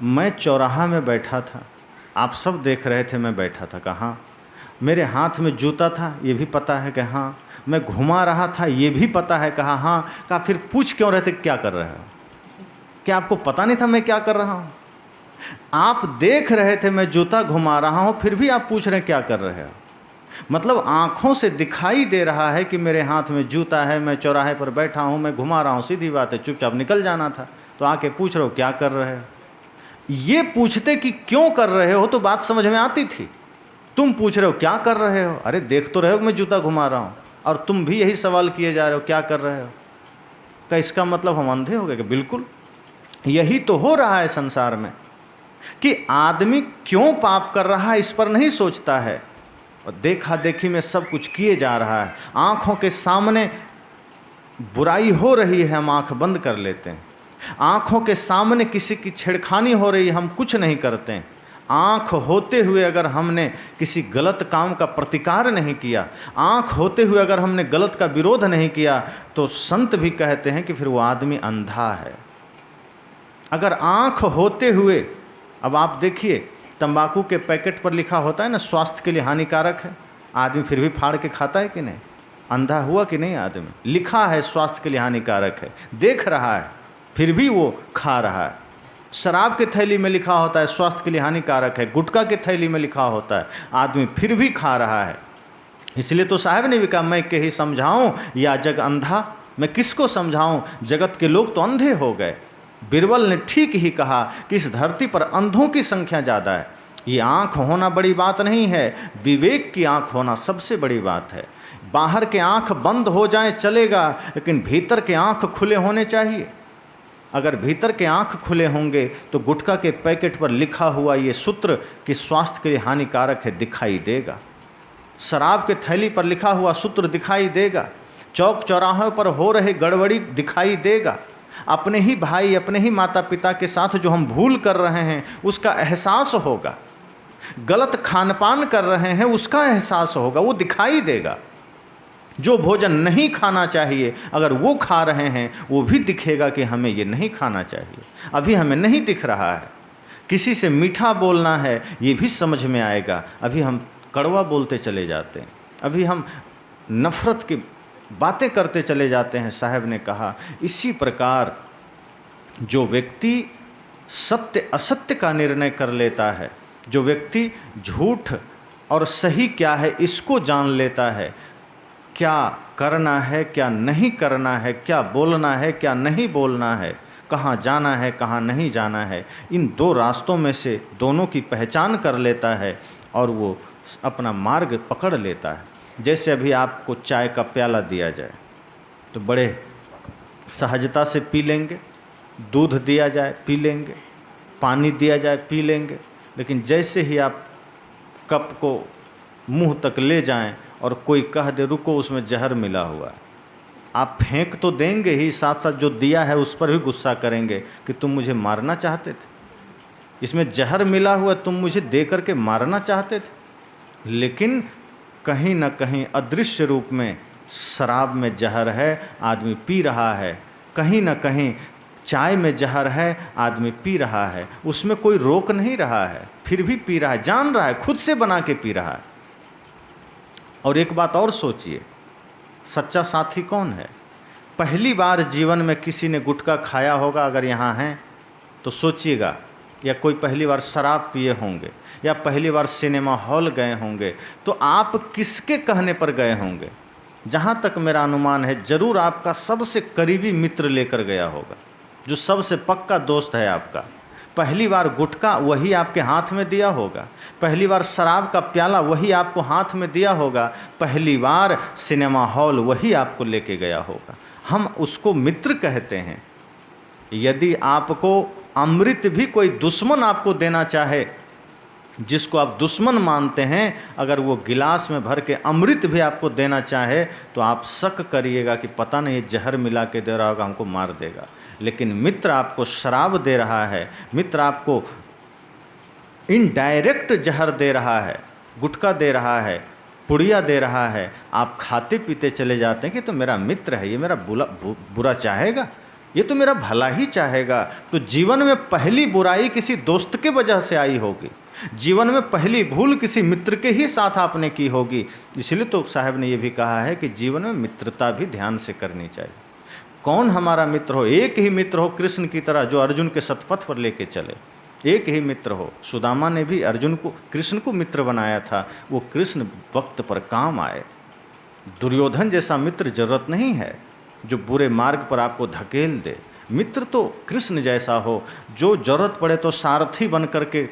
मैं चौराहा में बैठा था, आप सब देख रहे थे मैं बैठा था। कहा मेरे हाथ में जूता था, ये भी पता है। कि हाँ। मैं घुमा रहा था, ये भी पता है। कहा हाँ। कहा फिर पूछ क्यों रहे थे क्या कर रहे हो? क्या आपको पता नहीं था मैं क्या कर रहा हूँ? आप देख रहे थे मैं जूता घुमा रहा हूँ, फिर भी आप पूछ रहे हैं क्या कर रहे हो। मतलब आँखों से दिखाई दे रहा है कि मेरे हाथ में जूता है, मैं चौराहे पर बैठा हूँ, मैं घुमा रहा हूँ, सीधी बात है, चुपचाप निकल जाना था। तो आके पूछ रहे हो क्या कर रहे हो। ये पूछते कि क्यों कर रहे हो तो बात समझ में आती थी। तुम पूछ रहे हो क्या कर रहे हो, अरे देख तो रहे हो मैं जूता घुमा रहा हूँ, और तुम भी यही सवाल किए जा रहे हो क्या कर रहे हो। तो इसका मतलब हम अंधे हो गए? कि बिल्कुल यही तो हो रहा है संसार में, कि आदमी क्यों पाप कर रहा है इस पर नहीं सोचता है, और देखा देखी में सब कुछ किए जा रहा है। आँखों के सामने बुराई हो रही है, हम आँख बंद कर लेते हैं। आँखों के सामने किसी की छेड़खानी हो रही है, हम कुछ नहीं करते हैं। आँख होते हुए अगर हमने किसी गलत काम का प्रतिकार नहीं किया, आँख होते हुए अगर हमने गलत का विरोध नहीं किया, तो संत भी कहते हैं कि फिर वो आदमी अंधा है। अगर आँख होते हुए, अब आप देखिए तंबाकू के पैकेट पर लिखा होता है ना स्वास्थ्य के लिए हानिकारक है, आदमी फिर भी फाड़ के खाता है कि नहीं? अंधा हुआ कि नहीं आदमी? लिखा है स्वास्थ्य के लिए हानिकारक है, देख रहा है फिर भी वो खा रहा है। शराब के थैली में लिखा होता है स्वास्थ्य के लिए हानिकारक है, गुटखा के थैली में लिखा होता है, आदमी फिर भी खा रहा है। इसलिए तो साहब ने भी कहा मैं के ही समझाऊं या जग अंधा, मैं किसको समझाऊं, जगत के लोग तो अंधे हो गए। बीरबल ने ठीक ही कहा कि इस धरती पर अंधों की संख्या ज़्यादा है। ये आँख होना बड़ी बात नहीं है, विवेक की आँख होना सबसे बड़ी बात है। बाहर के आँख बंद हो जाएं चलेगा, लेकिन भीतर के आँख खुले होने चाहिए। अगर भीतर के आँख खुले होंगे तो गुटखा के पैकेट पर लिखा हुआ ये सूत्र कि स्वास्थ्य के लिए हानिकारक है दिखाई देगा, शराब के थैली पर लिखा हुआ सूत्र दिखाई देगा, चौक चौराहों पर हो रहे गड़बड़ी दिखाई देगा, अपने ही भाई अपने ही माता पिता के साथ जो हम भूल कर रहे हैं उसका एहसास होगा, गलत खान पान कर रहे हैं उसका एहसास होगा, वो दिखाई देगा। जो भोजन नहीं खाना चाहिए अगर वो खा रहे हैं वो भी दिखेगा कि हमें ये नहीं खाना चाहिए, अभी हमें नहीं दिख रहा है। किसी से मीठा बोलना है ये भी समझ में आएगा, अभी हम कड़वा बोलते चले जाते हैं, अभी हम नफ़रत की बातें करते चले जाते हैं। साहब ने कहा इसी प्रकार जो व्यक्ति सत्य असत्य का निर्णय कर लेता है, जो व्यक्ति झूठ और सही क्या है इसको जान लेता है, क्या करना है क्या नहीं करना है, क्या बोलना है क्या नहीं बोलना है, कहाँ जाना है कहाँ नहीं जाना है, इन दो रास्तों में से दोनों की पहचान कर लेता है और वो अपना मार्ग पकड़ लेता है। जैसे अभी आपको चाय का प्याला दिया जाए तो बड़े सहजता से पी लेंगे, दूध दिया जाए पी लेंगे, पानी दिया जाए पी लेंगे, लेकिन जैसे ही आप कप को मुंह तक ले जाएं और कोई कह दे रुको उसमें जहर मिला हुआ है, आप फेंक तो देंगे ही, साथ साथ जो दिया है उस पर भी गुस्सा करेंगे कि तुम मुझे मारना चाहते थे, इसमें जहर मिला हुआ तुम मुझे दे करके मारना चाहते थे। लेकिन कहीं ना कहीं अदृश्य रूप में शराब में जहर है, आदमी पी रहा है, कहीं ना कहीं चाय में जहर है, आदमी पी रहा है, उसमें कोई रोक नहीं रहा है, फिर भी पी रहा है, जान रहा है, खुद से बना के पी रहा है। और एक बात और सोचिए, सच्चा साथी कौन है? पहली बार जीवन में किसी ने गुटखा खाया होगा अगर यहाँ हैं तो सोचिएगा, या कोई पहली बार शराब पिए होंगे, या पहली बार सिनेमा हॉल गए होंगे, तो आप किसके कहने पर गए होंगे? जहाँ तक मेरा अनुमान है जरूर आपका सबसे करीबी मित्र लेकर गया होगा, जो सबसे पक्का दोस्त है आपका। पहली बार गुटखा वही आपके हाथ में दिया होगा, पहली बार शराब का प्याला वही आपको हाथ में दिया होगा, पहली बार सिनेमा हॉल वही आपको लेके गया होगा। हम उसको मित्र कहते हैं। यदि आपको अमृत भी कोई दुश्मन आपको देना चाहे, जिसको आप दुश्मन मानते हैं, अगर वो गिलास में भर के अमृत भी आपको देना चाहे तो आप शक करिएगा कि पता नहीं जहर मिला के दे रहा होगा, हमको मार देगा। लेकिन मित्र आपको शराब दे रहा है, मित्र आपको इनडायरेक्ट जहर दे रहा है, गुटखा दे रहा है, पुड़िया दे रहा है, आप खाते पीते चले जाते हैं कि तो मेरा मित्र है, ये मेरा बुरा चाहेगा, ये तो मेरा भला ही चाहेगा। तो जीवन में पहली बुराई किसी दोस्त के वजह से आई होगी, जीवन में पहली भूल किसी मित्र के ही साथ आपने की होगी। इसलिए तो साहब ने ये भी कहा है कि जीवन में मित्रता भी ध्यान से करनी चाहिए। कौन हमारा मित्र हो? एक ही मित्र हो कृष्ण की तरह, जो अर्जुन के सतपथ पर लेके चले। एक ही मित्र हो। सुदामा ने भी अर्जुन को, कृष्ण को मित्र बनाया था, वो कृष्ण वक्त पर काम आए। दुर्योधन जैसा मित्र जरूरत नहीं है जो बुरे मार्ग पर आपको धकेल दे। मित्र तो कृष्ण जैसा हो जो जरूरत पड़े तो सारथी बन करके,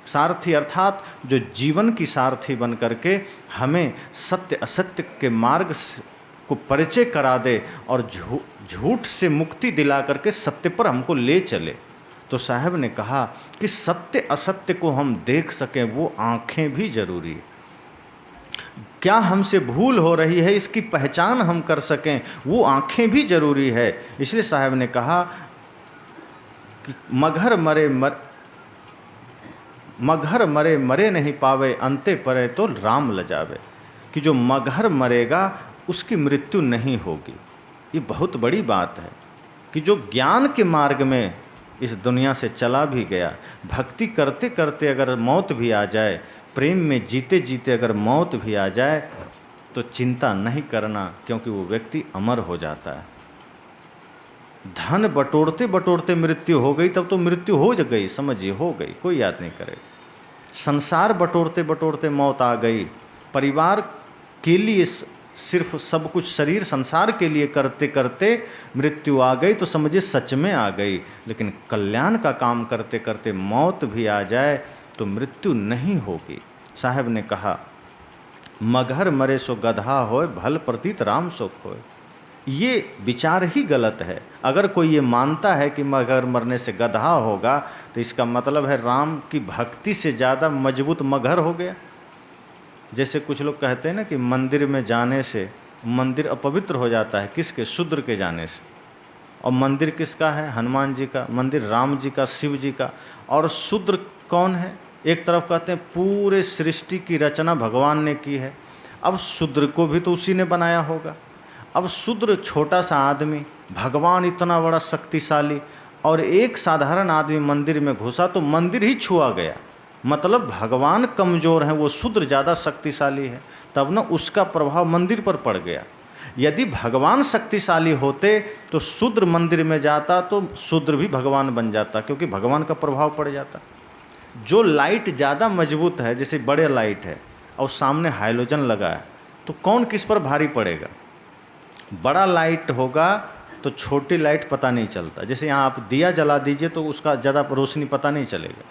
सारथी अर्थात जो जीवन की सारथी बन करके हमें सत्य असत्य के मार्ग को परिचय करा दे और झूठ से मुक्ति दिला करके सत्य पर हमको ले चले। तो साहब ने कहा कि सत्य असत्य को हम देख सकें वो आँखें भी जरूरी है। क्या हमसे भूल हो रही है इसकी पहचान हम कर सकें वो आँखें भी जरूरी है। इसलिए साहब ने कहा कि मगर मरे मरे नहीं पावे, अंते परे तो राम लजावे। कि जो मगर मरेगा उसकी मृत्यु नहीं होगी। ये बहुत बड़ी बात है कि जो ज्ञान के मार्ग में इस दुनिया से चला भी गया, भक्ति करते करते अगर मौत भी आ जाए, प्रेम में जीते जीते अगर मौत भी आ जाए तो चिंता नहीं करना, क्योंकि वो व्यक्ति अमर हो जाता है। धन बटोरते बटोरते मृत्यु हो गई तब तो मृत्यु हो गई, समझिए हो गई, कोई याद नहीं करे। संसार बटोरते बटोरते मौत आ गई, परिवार के लिए सिर्फ सब कुछ शरीर संसार के लिए करते करते मृत्यु आ गई तो समझिए सच में आ गई। लेकिन कल्याण का काम करते करते मौत भी आ जाए तो मृत्यु नहीं होगी। साहब ने कहा मगर मरे सो गधा होए, भल प्रतीत राम सुख होए। ये विचार ही गलत है। अगर कोई ये मानता है कि मगर मरने से गधा होगा तो इसका मतलब है राम की भक्ति से ज़्यादा मजबूत मगर हो गया। जैसे कुछ लोग कहते हैं ना कि मंदिर में जाने से मंदिर अपवित्र हो जाता है, किसके? शूद्र के जाने से। और मंदिर किसका है? हनुमान जी का। मंदिर राम जी का, शिव जी का। और शूद्र कौन है? एक तरफ कहते हैं पूरे सृष्टि की रचना भगवान ने की है, अब शूद्र को भी तो उसी ने बनाया होगा। अब शूद्र छोटा सा आदमी, भगवान इतना बड़ा शक्तिशाली, और एक साधारण आदमी मंदिर में घुसा तो मंदिर ही छुआ गया। मतलब भगवान कमज़ोर हैं, वो शूद्र ज़्यादा शक्तिशाली है, तब ना उसका प्रभाव मंदिर पर पड़ गया। यदि भगवान शक्तिशाली होते तो शूद्र मंदिर में जाता तो शूद्र भी भगवान बन जाता, क्योंकि भगवान का प्रभाव पड़ जाता। जो लाइट ज़्यादा मजबूत है, जैसे बड़े लाइट है और सामने हाइलोजन लगा है, तो कौन किस पर भारी पड़ेगा? बड़ा लाइट होगा तो छोटी लाइट पता नहीं चलता। जैसे यहाँ आप दिया जला दीजिए तो उसका ज़्यादा रोशनी पता नहीं चलेगा।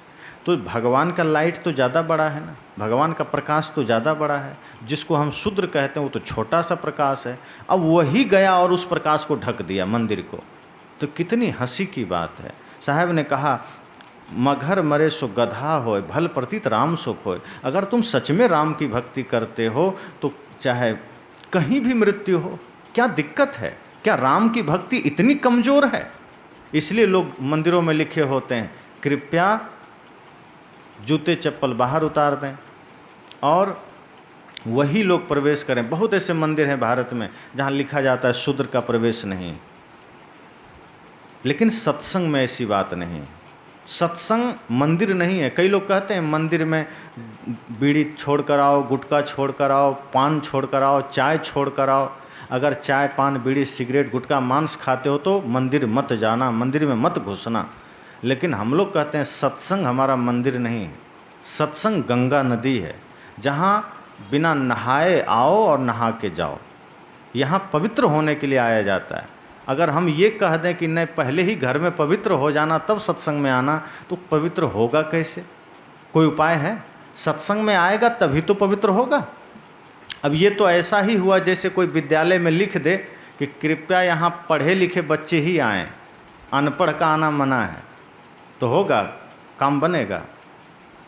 तो भगवान का लाइट तो ज़्यादा बड़ा है ना, भगवान का प्रकाश तो ज़्यादा बड़ा है। जिसको हम शूद्र कहते हैं वो तो छोटा सा प्रकाश है। अब वही गया और उस प्रकाश को ढक दिया मंदिर को, तो कितनी हंसी की बात है। साहब ने कहा मगर मरे सो गधा होए, भल प्रतीत राम सुख होए। अगर तुम सच में राम की भक्ति करते हो तो चाहे कहीं भी मृत्यु हो, क्या दिक्कत है? क्या राम की भक्ति इतनी कमज़ोर है? इसलिए लोग मंदिरों में लिखे होते हैं कृपया जूते चप्पल बाहर उतार दें और वही लोग प्रवेश करें। बहुत ऐसे मंदिर हैं भारत में जहाँ लिखा जाता है शूद्र का प्रवेश नहीं, लेकिन सत्संग में ऐसी बात नहीं। सत्संग मंदिर नहीं है। कई लोग कहते हैं मंदिर में बीड़ी छोड़ कर आओ, गुटखा छोड़ कर आओ, पान छोड़ कर आओ, चाय छोड़ कर आओ। अगर चाय पान बीड़ी सिगरेट गुटखा मांस खाते हो तो मंदिर मत जाना, मंदिर में मत घुसना। लेकिन हम लोग कहते हैं सत्संग हमारा मंदिर नहीं है। सत्संग गंगा नदी है जहाँ बिना नहाए आओ और नहा के जाओ। यहाँ पवित्र होने के लिए आया जाता है। अगर हम ये कह दें कि नहीं पहले ही घर में पवित्र हो जाना तब सत्संग में आना, तो पवित्र होगा कैसे? कोई उपाय है? सत्संग में आएगा तभी तो पवित्र होगा। अब ये तो ऐसा ही हुआ जैसे कोई विद्यालय में लिख दे कि कृपया यहाँ पढ़े लिखे बच्चे ही आएँ, अनपढ़ का आना मना है, तो होगा? काम बनेगा?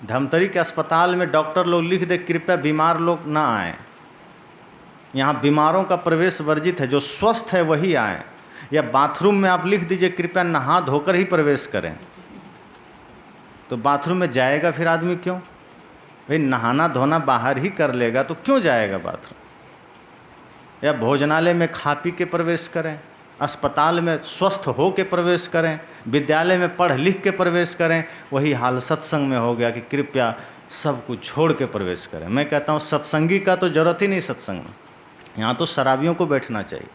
धमतरी के अस्पताल में डॉक्टर लोग लिख दे कृपया बीमार लोग ना आएँ, यहाँ बीमारों का प्रवेश वर्जित है, जो स्वस्थ है वही आएँ। या बाथरूम में आप लिख दीजिए कृपया नहा धोकर ही प्रवेश करें, तो बाथरूम में जाएगा फिर आदमी क्यों? भाई नहाना धोना बाहर ही कर लेगा तो क्यों जाएगा बाथरूम? या भोजनालय में खा पी के प्रवेश करें, अस्पताल में स्वस्थ हो के प्रवेश करें, विद्यालय में पढ़ लिख के प्रवेश करें। वही हाल सत्संग में हो गया कि कृपया सब कुछ छोड़ के प्रवेश करें। मैं कहता हूँ सत्संगी का तो जरूरत ही नहीं सत्संग में। यहाँ तो शराबियों को बैठना चाहिए,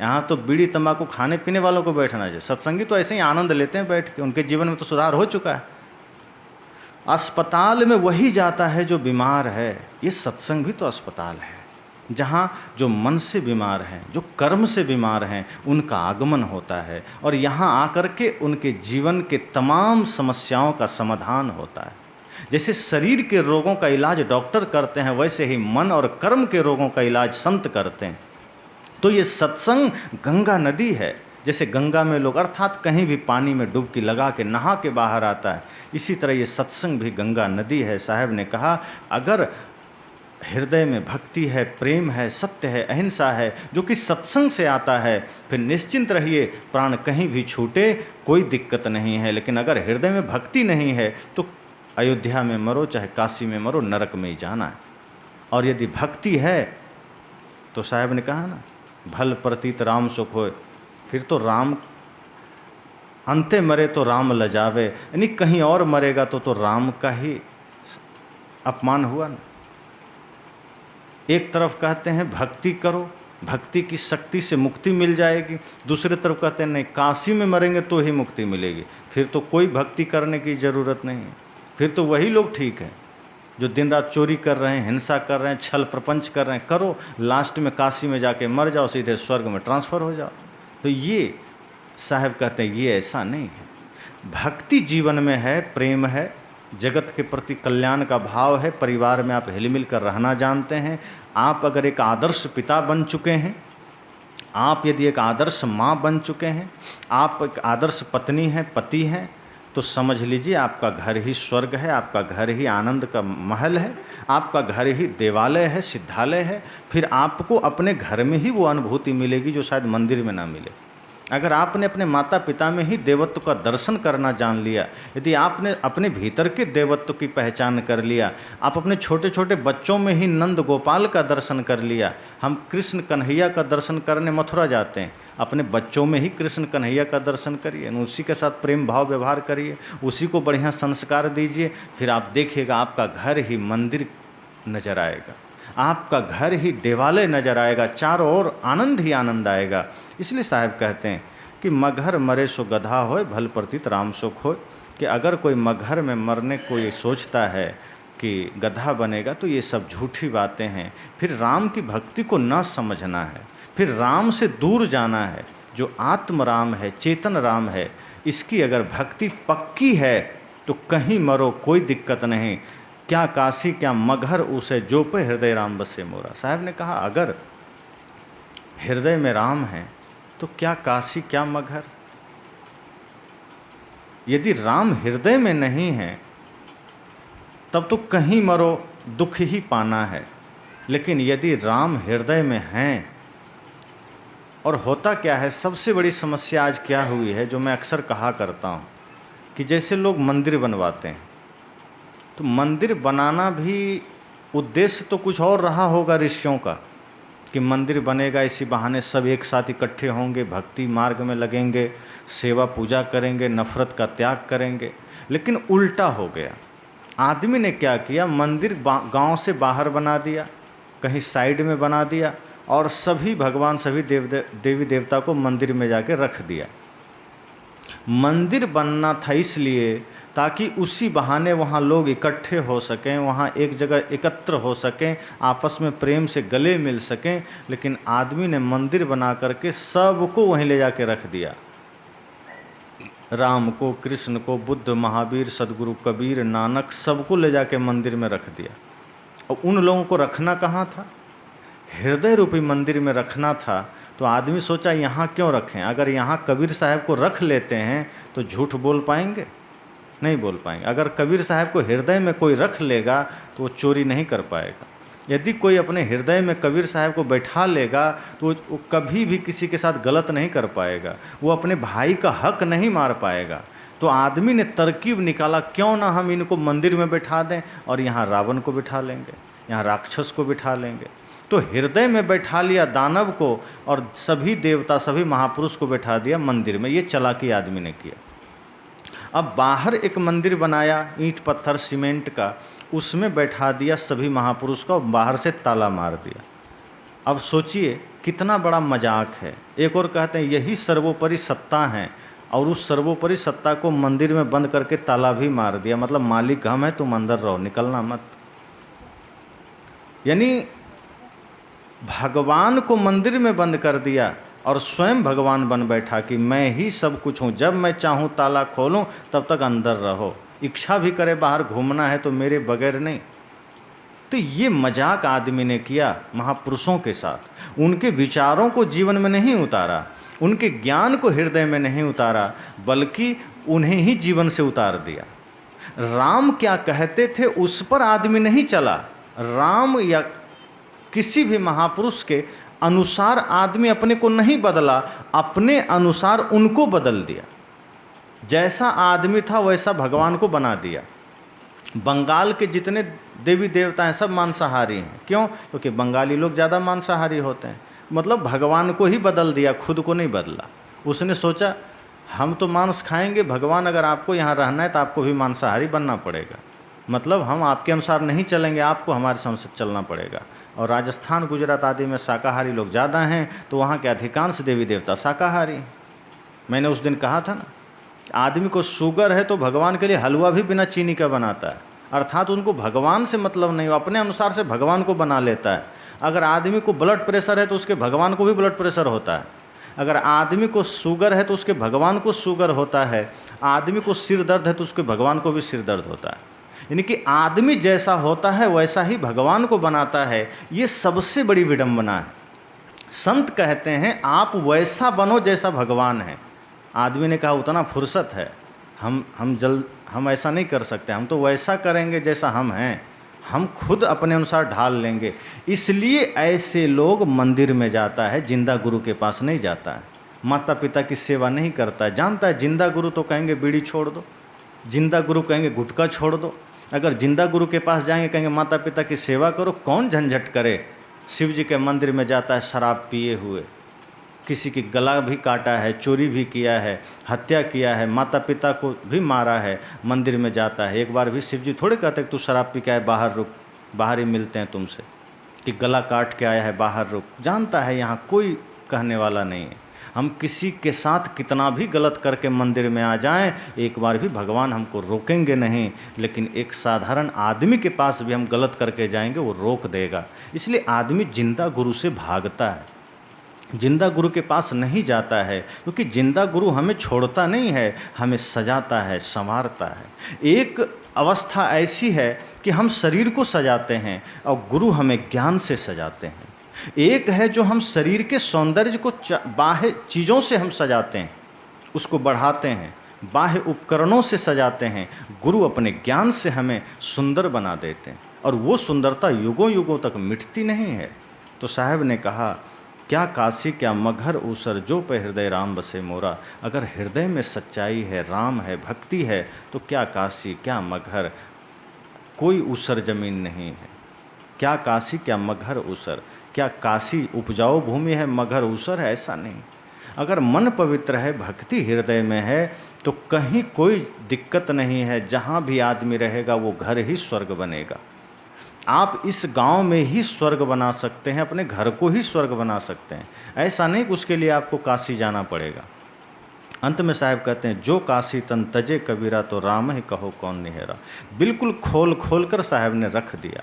यहाँ तो बीड़ी तंबाकू खाने पीने वालों को बैठना चाहिए। सत्संगी तो ऐसे ही आनंद लेते हैं बैठ के, उनके जीवन में तो सुधार हो चुका है। अस्पताल में वही जाता है जो बीमार है। ये सत्संग भी तो अस्पताल है, जहाँ जो मन से बीमार हैं, जो कर्म से बीमार हैं, उनका आगमन होता है और यहाँ आकर के उनके जीवन के तमाम समस्याओं का समाधान होता है। जैसे शरीर के रोगों का इलाज डॉक्टर करते हैं, वैसे ही मन और कर्म के रोगों का इलाज संत करते हैं। तो ये सत्संग गंगा नदी है। जैसे गंगा में लोग अर्थात कहीं भी पानी में डुबकी लगा के नहा के बाहर आता है, इसी तरह ये सत्संग भी गंगा नदी है। साहब ने कहा अगर हृदय में भक्ति है, प्रेम है, सत्य है, अहिंसा है, जो कि सत्संग से आता है, फिर निश्चिंत रहिए प्राण कहीं भी छूटे कोई दिक्कत नहीं है। लेकिन अगर हृदय में भक्ति नहीं है तो अयोध्या में मरो चाहे काशी में मरो, नरक में ही जाना है। और यदि भक्ति है तो साहब ने कहा ना, भल प्रतीत राम सुख होए, फिर तो राम अंते मरे तो राम लजावे, यानी कहीं और मरेगा तो राम का ही अपमान हुआ ना। एक तरफ कहते हैं भक्ति करो, भक्ति की शक्ति से मुक्ति मिल जाएगी, दूसरी तरफ कहते हैं नहीं काशी में मरेंगे तो ही मुक्ति मिलेगी। फिर तो कोई भक्ति करने की ज़रूरत नहीं है, फिर तो वही लोग ठीक हैं जो दिन रात चोरी कर रहे हैं, हिंसा कर रहे हैं, छल प्रपंच कर रहे हैं। करो, लास्ट में काशी में जाके मर जाओ, सीधे स्वर्ग में ट्रांसफ़र हो जाओ। तो ये साहब कहते हैं ये ऐसा नहीं है। भक्ति जीवन में है, प्रेम है, जगत के प्रति कल्याण का भाव है, परिवार में आप हिलमिल कर रहना जानते हैं। आप अगर एक आदर्श पिता बन चुके हैं, आप यदि एक आदर्श माँ बन चुके हैं, आप एक आदर्श पत्नी हैं, पति हैं, तो समझ लीजिए आपका घर ही स्वर्ग है, आपका घर ही आनंद का महल है, आपका घर ही देवालय है, सिद्धालय है। फिर आपको अपने घर में ही वो अनुभूति मिलेगी जो शायद मंदिर में ना मिले। अगर आपने अपने माता पिता में ही देवत्व का दर्शन करना जान लिया, यदि आपने अपने भीतर के देवत्व की पहचान कर लिया, आप अपने छोटे छोटे बच्चों में ही नंद गोपाल का दर्शन कर लिया। हम कृष्ण कन्हैया का दर्शन करने मथुरा जाते हैं, अपने बच्चों में ही कृष्ण कन्हैया का दर्शन करिए, उसी के साथ प्रेम भाव व्यवहार करिए, उसी को बढ़िया संस्कार दीजिए। फिर आप देखिएगा आपका घर ही मंदिर नजर आएगा, आपका घर ही देवालय नजर आएगा, चारों ओर आनंद ही आनंद आएगा। इसलिए साहब कहते हैं कि मगहर मरे सो गधा होए, भल प्रतीत राम सुख होए। कि अगर कोई मगहर में मरने को ये सोचता है कि गधा बनेगा तो ये सब झूठी बातें हैं। फिर राम की भक्ति को न समझना है, फिर राम से दूर जाना है। जो आत्म राम है, चेतन राम है, इसकी अगर भक्ति पक्की है तो कहीं मरो कोई दिक्कत नहीं। क्या काशी क्या मगहर उसे जो पे हृदय राम बसे मोरा। साहब ने कहा अगर हृदय में राम है तो क्या काशी क्या मगहर। यदि राम हृदय में नहीं है तब तो कहीं मरो दुख ही पाना है। लेकिन यदि राम हृदय में हैं, और होता क्या है, सबसे बड़ी समस्या आज क्या हुई है, जो मैं अक्सर कहा करता हूँ कि जैसे लोग मंदिर बनवाते हैं तो मंदिर बनाना भी उद्देश्य तो कुछ और रहा होगा ऋषियों का कि मंदिर बनेगा, इसी बहाने सब एक साथ इकट्ठे होंगे, भक्ति मार्ग में लगेंगे, सेवा पूजा करेंगे, नफरत का त्याग करेंगे। लेकिन उल्टा हो गया। आदमी ने क्या किया, मंदिर गांव से बाहर बना दिया, कहीं साइड में बना दिया और सभी भगवान सभी देवी देवता को मंदिर में जाके रख दिया। मंदिर बनना था इसलिए ताकि उसी बहाने वहाँ लोग इकट्ठे हो सकें, वहाँ एक जगह एकत्र हो सकें, आपस में प्रेम से गले मिल सकें। लेकिन आदमी ने मंदिर बना करके सबको वहीं ले जाके रख दिया। राम को, कृष्ण को, बुद्ध, महावीर, सदगुरु कबीर, नानक, सबको ले जाके मंदिर में रख दिया। और उन लोगों को रखना कहाँ था? हृदय रूपी मंदिर में रखना था। तो आदमी सोचा यहाँ क्यों रखें? अगर यहाँ कबीर साहब को रख लेते हैं तो झूठ बोल पाएंगे? नहीं बोल पाएंगे। अगर कबीर साहब को हृदय में कोई रख लेगा तो वो चोरी नहीं कर पाएगा। यदि कोई अपने हृदय में कबीर साहब को बैठा लेगा तो वो कभी भी किसी के साथ गलत नहीं कर पाएगा, वो अपने भाई का हक नहीं मार पाएगा। तो आदमी ने तरकीब निकाला, क्यों ना हम इनको मंदिर में बैठा दें और यहाँ रावण को बिठा लेंगे, यहाँ राक्षस को बिठा लेंगे। तो हृदय में बैठा लिया दानव को और सभी देवता, सभी महापुरुष को बैठा दिया मंदिर में। ये चालाकी आदमी ने किया। अब बाहर एक मंदिर बनाया ईंट पत्थर सीमेंट का, उसमें बैठा दिया सभी महापुरुष को, बाहर से ताला मार दिया। अब सोचिए कितना बड़ा मजाक है। एक और कहते हैं यही सर्वोपरि सत्ता है, और उस सर्वोपरि सत्ता को मंदिर में बंद करके ताला भी मार दिया। मतलब मालिक हम है, तुम अंदर रहो, निकलना मत। यानी भगवान को मंदिर में बंद कर दिया और स्वयं भगवान बन बैठा कि मैं ही सब कुछ हूँ, जब मैं चाहूँ ताला खोलूँ, तब तक अंदर रहो। इच्छा भी करे बाहर घूमना है तो मेरे बगैर नहीं। तो ये मजाक आदमी ने किया महापुरुषों के साथ। उनके विचारों को जीवन में नहीं उतारा, उनके ज्ञान को हृदय में नहीं उतारा, बल्कि उन्हें ही जीवन से उतार दिया। राम क्या कहते थे उस पर आदमी नहीं चला। राम या किसी भी महापुरुष के अनुसार आदमी अपने को नहीं बदला, अपने अनुसार उनको बदल दिया। जैसा आदमी था वैसा भगवान को बना दिया। बंगाल के जितने देवी देवता हैं सब मांसाहारी हैं। क्यों? क्योंकि बंगाली लोग ज़्यादा मांसाहारी होते हैं। मतलब भगवान को ही बदल दिया, खुद को नहीं बदला। उसने सोचा हम तो मांस खाएंगे, भगवान अगर आपको यहाँ रहना है तो आपको भी मांसाहारी बनना पड़ेगा। मतलब हम आपके अनुसार नहीं चलेंगे, आपको हमारे संग चलना पड़ेगा। और राजस्थान, गुजरात आदि में शाकाहारी लोग ज़्यादा हैं, तो वहाँ के अधिकांश देवी देवता शाकाहारी हैं। मैंने उस दिन कहा था ना, आदमी को शुगर है तो भगवान के लिए हलवा भी बिना चीनी का बनाता है। अर्थात उनको भगवान से मतलब नहीं, अपने अनुसार से भगवान को बना लेता है। अगर आदमी को ब्लड प्रेशर है तो उसके भगवान को भी ब्लड प्रेशर होता है। अगर आदमी को शुगर है तो उसके भगवान को शुगर होता है। आदमी को सिर दर्द है तो उसके भगवान को भी सिर दर्द होता है। यानी कि आदमी जैसा होता है वैसा ही भगवान को बनाता है। ये सबसे बड़ी विडंबना है। संत कहते हैं आप वैसा बनो जैसा भगवान है। आदमी ने कहा उतना फुर्सत है, हम ऐसा नहीं कर सकते, हम तो वैसा करेंगे जैसा हम हैं, हम खुद अपने अनुसार ढाल लेंगे। इसलिए ऐसे लोग मंदिर में जाता है, जिंदा गुरु के पास नहीं जाता है। माता पिता की सेवा नहीं करता है। जानता है जिंदा गुरु तो कहेंगे बीड़ी छोड़ दो, जिंदा गुरु कहेंगे गुटखा छोड़ दो। अगर जिंदा गुरु के पास जाएंगे कहेंगे माता पिता की सेवा करो। कौन झंझट करे? शिव जी के मंदिर में जाता है शराब पिए हुए, किसी की गला भी काटा है, चोरी भी किया है, हत्या किया है, माता पिता को भी मारा है, मंदिर में जाता है। एक बार भी शिव जी थोड़े कहते तू शराब पी के आए, बाहर रुक, बाहर ही मिलते हैं तुमसे, कि गला काट के आया है, बाहर रुक। जानता है यहाँ कोई कहने वाला नहीं है। हम किसी के साथ कितना भी गलत करके मंदिर में आ जाएं, एक बार भी भगवान हमको रोकेंगे नहीं। लेकिन एक साधारण आदमी के पास भी हम गलत करके जाएंगे, वो रोक देगा। इसलिए आदमी जिंदा गुरु से भागता है, जिंदा गुरु के पास नहीं जाता है, क्योंकि जिंदा गुरु हमें छोड़ता नहीं है, हमें सजाता है, संवारता है। एक अवस्था ऐसी है कि हम शरीर को सजाते हैं और गुरु हमें ज्ञान से सजाते हैं। एक है जो हम शरीर के सौंदर्य को बाह्य चीज़ों से हम सजाते हैं, उसको बढ़ाते हैं, बाह्य उपकरणों से सजाते हैं। गुरु अपने ज्ञान से हमें सुंदर बना देते हैं, और वो सुंदरता युगों युगों तक मिटती नहीं है। तो साहब ने कहा क्या काशी क्या मगहर ऊसर, जो पे हृदय राम बसे मोरा। अगर हृदय में सच्चाई है, राम है, भक्ति है, तो क्या काशी क्या मगहर, कोई ऊसर जमीन नहीं है। क्या काशी क्या मगहर ऊसर, क्या काशी उपजाऊ भूमि है, मगहर ऊसर है, ऐसा नहीं। अगर मन पवित्र है, भक्ति हृदय में है, तो कहीं कोई दिक्कत नहीं है। जहाँ भी आदमी रहेगा वो घर ही स्वर्ग बनेगा। आप इस गांव में ही स्वर्ग बना सकते हैं, अपने घर को ही स्वर्ग बना सकते हैं। ऐसा नहीं कि उसके लिए आपको काशी जाना पड़ेगा। अंत में साहब कहते हैं, जो काशी तन तजे कबीरा, तो राम ही कहो कौन निहेरा। बिल्कुल खोल खोल कर साहब ने रख दिया।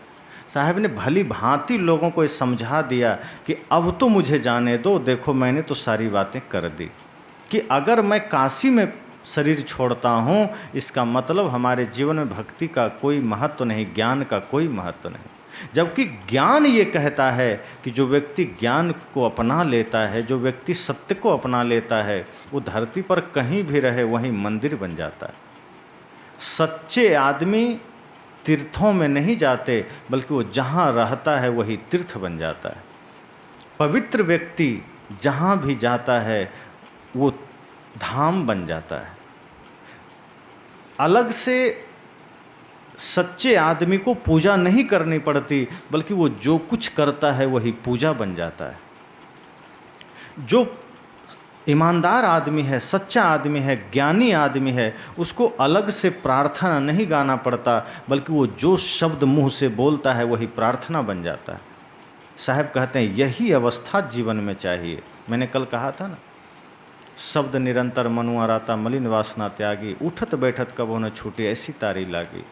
साहब ने भली भांति लोगों को ये समझा दिया कि अब तो मुझे जाने दो, देखो मैंने तो सारी बातें कर दी, कि अगर मैं काशी में शरीर छोड़ता हूँ, इसका मतलब हमारे जीवन में भक्ति का कोई महत्व नहीं, ज्ञान का कोई महत्व नहीं। जबकि ज्ञान ये कहता है कि जो व्यक्ति ज्ञान को अपना लेता है, जो व्यक्ति सत्य को अपना लेता है, वो धरती पर कहीं भी रहे वहीं मंदिर बन जाता है। सच्चे आदमी तीर्थों में नहीं जाते, बल्कि वो जहाँ रहता है वही तीर्थ बन जाता है। पवित्र व्यक्ति जहाँ भी जाता है वो धाम बन जाता है। अलग से सच्चे आदमी को पूजा नहीं करनी पड़ती, बल्कि वो जो कुछ करता है वही पूजा बन जाता है। जो ईमानदार आदमी है, सच्चा आदमी है, ज्ञानी आदमी है, उसको अलग से प्रार्थना नहीं गाना पड़ता, बल्कि वो जो शब्द मुंह से बोलता है वही प्रार्थना बन जाता है। साहब कहते हैं यही अवस्था जीवन में चाहिए। मैंने कल कहा था ना, शब्द निरंतर मनुआ राता, मलिन वासना त्यागी, उठत बैठत कबो न छूटी, ऐसी तारी लागी।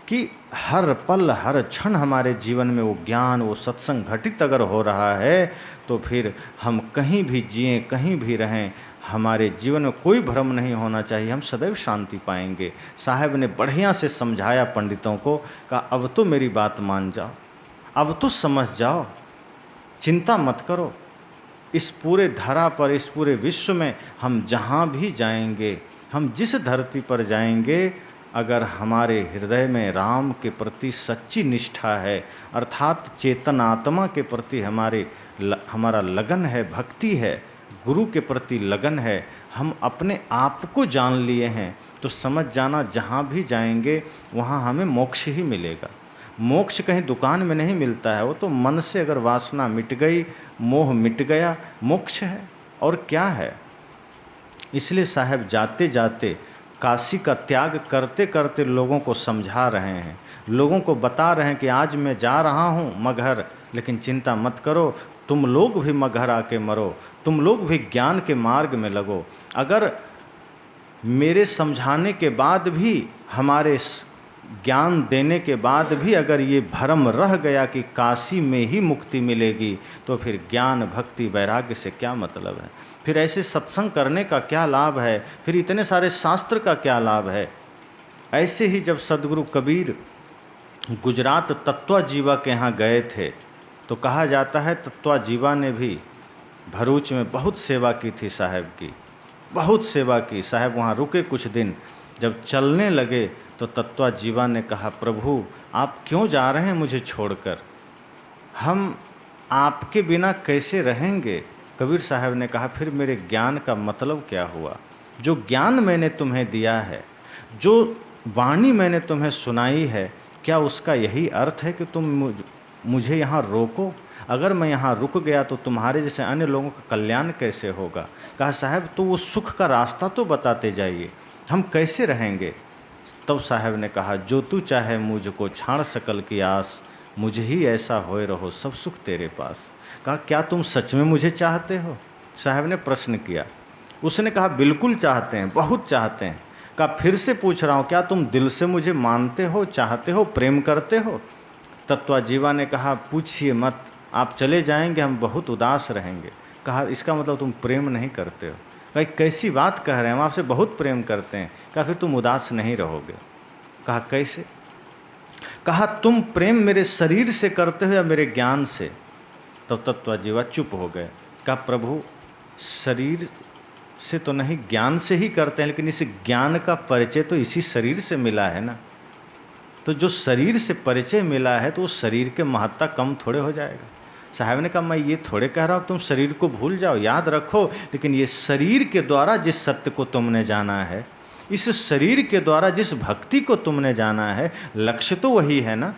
कि हर पल हर क्षण हमारे जीवन में वो ज्ञान, वो सत्संग घटित अगर हो रहा है, तो फिर हम कहीं भी जिएं, कहीं भी रहें, हमारे जीवन में कोई भ्रम नहीं होना चाहिए, हम सदैव शांति पाएंगे। साहब ने बढ़िया से समझाया पंडितों को, कहा अब तो मेरी बात मान जाओ, अब तो समझ जाओ, चिंता मत करो। इस पूरे धरा पर, इस पूरे विश्व में हम जहाँ भी जाएंगे, हम जिस धरती पर जाएंगे, अगर हमारे हृदय में राम के प्रति सच्ची निष्ठा है, अर्थात चेतन आत्मा के प्रति हमारा लगन है, भक्ति है, गुरु के प्रति लगन है, हम अपने आप को जान लिए हैं, तो समझ जाना जहाँ भी जाएंगे वहाँ हमें मोक्ष ही मिलेगा। मोक्ष कहीं दुकान में नहीं मिलता है, वो तो मन से अगर वासना मिट गई, मोह मिट गया, मोक्ष है। और क्या है? इसलिए साहब जाते जाते काशी का त्याग करते करते लोगों को समझा रहे हैं, लोगों को बता रहे हैं कि आज मैं जा रहा हूँ मगहर, लेकिन चिंता मत करो, तुम लोग भी मगहर आके मरो, तुम लोग भी ज्ञान के मार्ग में लगो। अगर मेरे समझाने के बाद भी, हमारे ज्ञान देने के बाद भी अगर ये भ्रम रह गया कि काशी में ही मुक्ति मिलेगी, तो फिर ज्ञान भक्ति वैराग्य से क्या मतलब है? फिर ऐसे सत्संग करने का क्या लाभ है? फिर इतने सारे शास्त्र का क्या लाभ है? ऐसे ही जब सदगुरु कबीर गुजरात तत्वाजीवा के यहाँ गए थे, तो कहा जाता है तत्वाजीवा ने भी भरूच में बहुत सेवा की थी साहब की, बहुत सेवा की। साहब वहाँ रुके कुछ दिन, जब चलने लगे तो तत्वाजीवा ने कहा, प्रभु आप क्यों जा रहे हैं मुझे छोड़कर, हम आपके बिना कैसे रहेंगे? कबीर साहब ने कहा, फिर मेरे ज्ञान का मतलब क्या हुआ? जो ज्ञान मैंने तुम्हें दिया है, जो वाणी मैंने तुम्हें सुनाई है, क्या उसका यही अर्थ है कि तुम मुझे यहाँ रोको? अगर मैं यहाँ रुक गया तो तुम्हारे जैसे अन्य लोगों का कल्याण कैसे होगा? कहा, साहब तो वो सुख का रास्ता तो बताते जाइए, हम कैसे रहेंगे? तब साहब ने कहा, जो तू चाहे मुझको छाड़ सकल की आस, मुझे ही ऐसा होए रहो सब सुख तेरे पास। कहा, क्या तुम सच में मुझे चाहते हो? साहब ने प्रश्न किया। उसने कहा, बिल्कुल चाहते हैं, बहुत चाहते हैं। कहा, फिर से पूछ रहा हूँ, क्या तुम दिल से मुझे मानते हो, चाहते हो, प्रेम करते हो? तत्वाजीवा ने कहा, पूछिए मत, आप चले जाएंगे हम बहुत उदास रहेंगे। कहा, इसका मतलब तुम प्रेम नहीं करते हो? भाई कैसी बात कह रहे हैं, हम आपसे बहुत प्रेम करते हैं। कहा, फिर तुम उदास नहीं रहोगे। कहा, कैसे? कहा, तुम प्रेम मेरे शरीर से करते हो या मेरे ज्ञान से? तब तत्वाजीवा चुप हो गए। कहा, प्रभु शरीर से तो नहीं, ज्ञान से ही करते हैं, लेकिन इस ज्ञान का परिचय तो इसी शरीर से मिला है ना। तो जो शरीर से परिचय मिला है, तो उस शरीर के महत्ता कम थोड़े हो जाएगा। साहब ने कहा, मैं ये थोड़े कह रहा हूँ तुम शरीर को भूल जाओ, याद रखो, लेकिन ये शरीर के द्वारा जिस सत्य को तुमने जाना है, इस शरीर के द्वारा जिस भक्ति को तुमने जाना है, लक्ष्य तो वही है ना,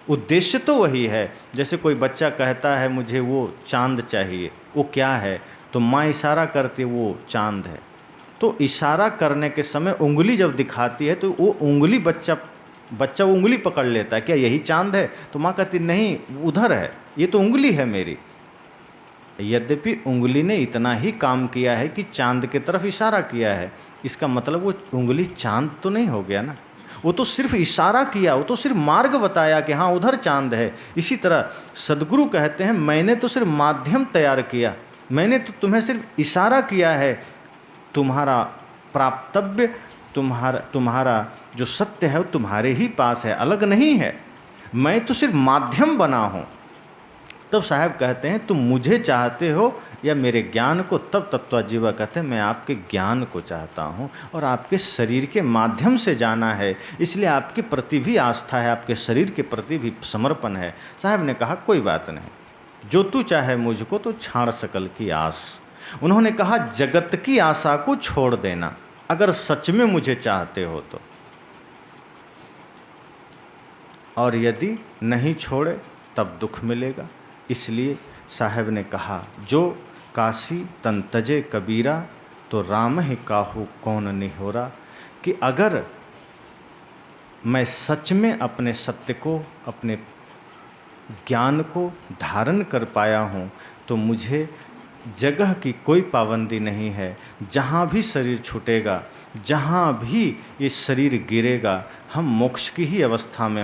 उद्देश्य तो वही है। जैसे कोई बच्चा कहता है मुझे वो चांद चाहिए, वो क्या है? तो माँ इशारा करती है, वो चांद है। तो इशारा करने के समय उंगली जब दिखाती है, तो वो उंगली बच्चा वो उंगली पकड़ लेता है, क्या यही चांद है? तो माँ कहती नहीं, उधर है, ये तो उंगली है मेरी। यद्यपि उंगली ने इतना ही काम किया है कि चांद की तरफ इशारा किया है, इसका मतलब वो उंगली चांद तो नहीं हो गया ना, वो तो सिर्फ इशारा किया, वो तो सिर्फ मार्ग बताया कि हाँ उधर चांद है। इसी तरह सदगुरु कहते हैं मैंने तो सिर्फ माध्यम तैयार किया, मैंने तो तुम्हें सिर्फ इशारा किया है, तुम्हारा प्राप्तव्य, तुम्हारा जो सत्य है वो तुम्हारे ही पास है, अलग नहीं है, मैं तो सिर्फ माध्यम बना हूँ। तब साहब कहते हैं तुम मुझे चाहते हो या मेरे ज्ञान को? तब तत्वजीवा कहते हैं मैं आपके ज्ञान को चाहता हूँ और आपके शरीर के माध्यम से जाना है, इसलिए आपके प्रति भी आस्था है, आपके शरीर के प्रति भी समर्पण है। साहब ने कहा कोई बात नहीं, जो तू चाहे मुझको तो छाड़ सकल की आस। उन्होंने कहा जगत की आशा को छोड़ देना अगर सच में मुझे चाहते हो तो, और यदि नहीं छोड़े तब दुख मिलेगा। इसलिए साहब ने कहा जो काशी तन तजे कबीरा तो राम ही काहू कौन निहोरा, कि अगर मैं सच में अपने सत्य को, अपने ज्ञान को धारण कर पाया हूँ तो मुझे जगह की कोई पाबंदी नहीं है। जहाँ भी शरीर छूटेगा, जहाँ भी ये शरीर गिरेगा, हम मोक्ष की ही अवस्था में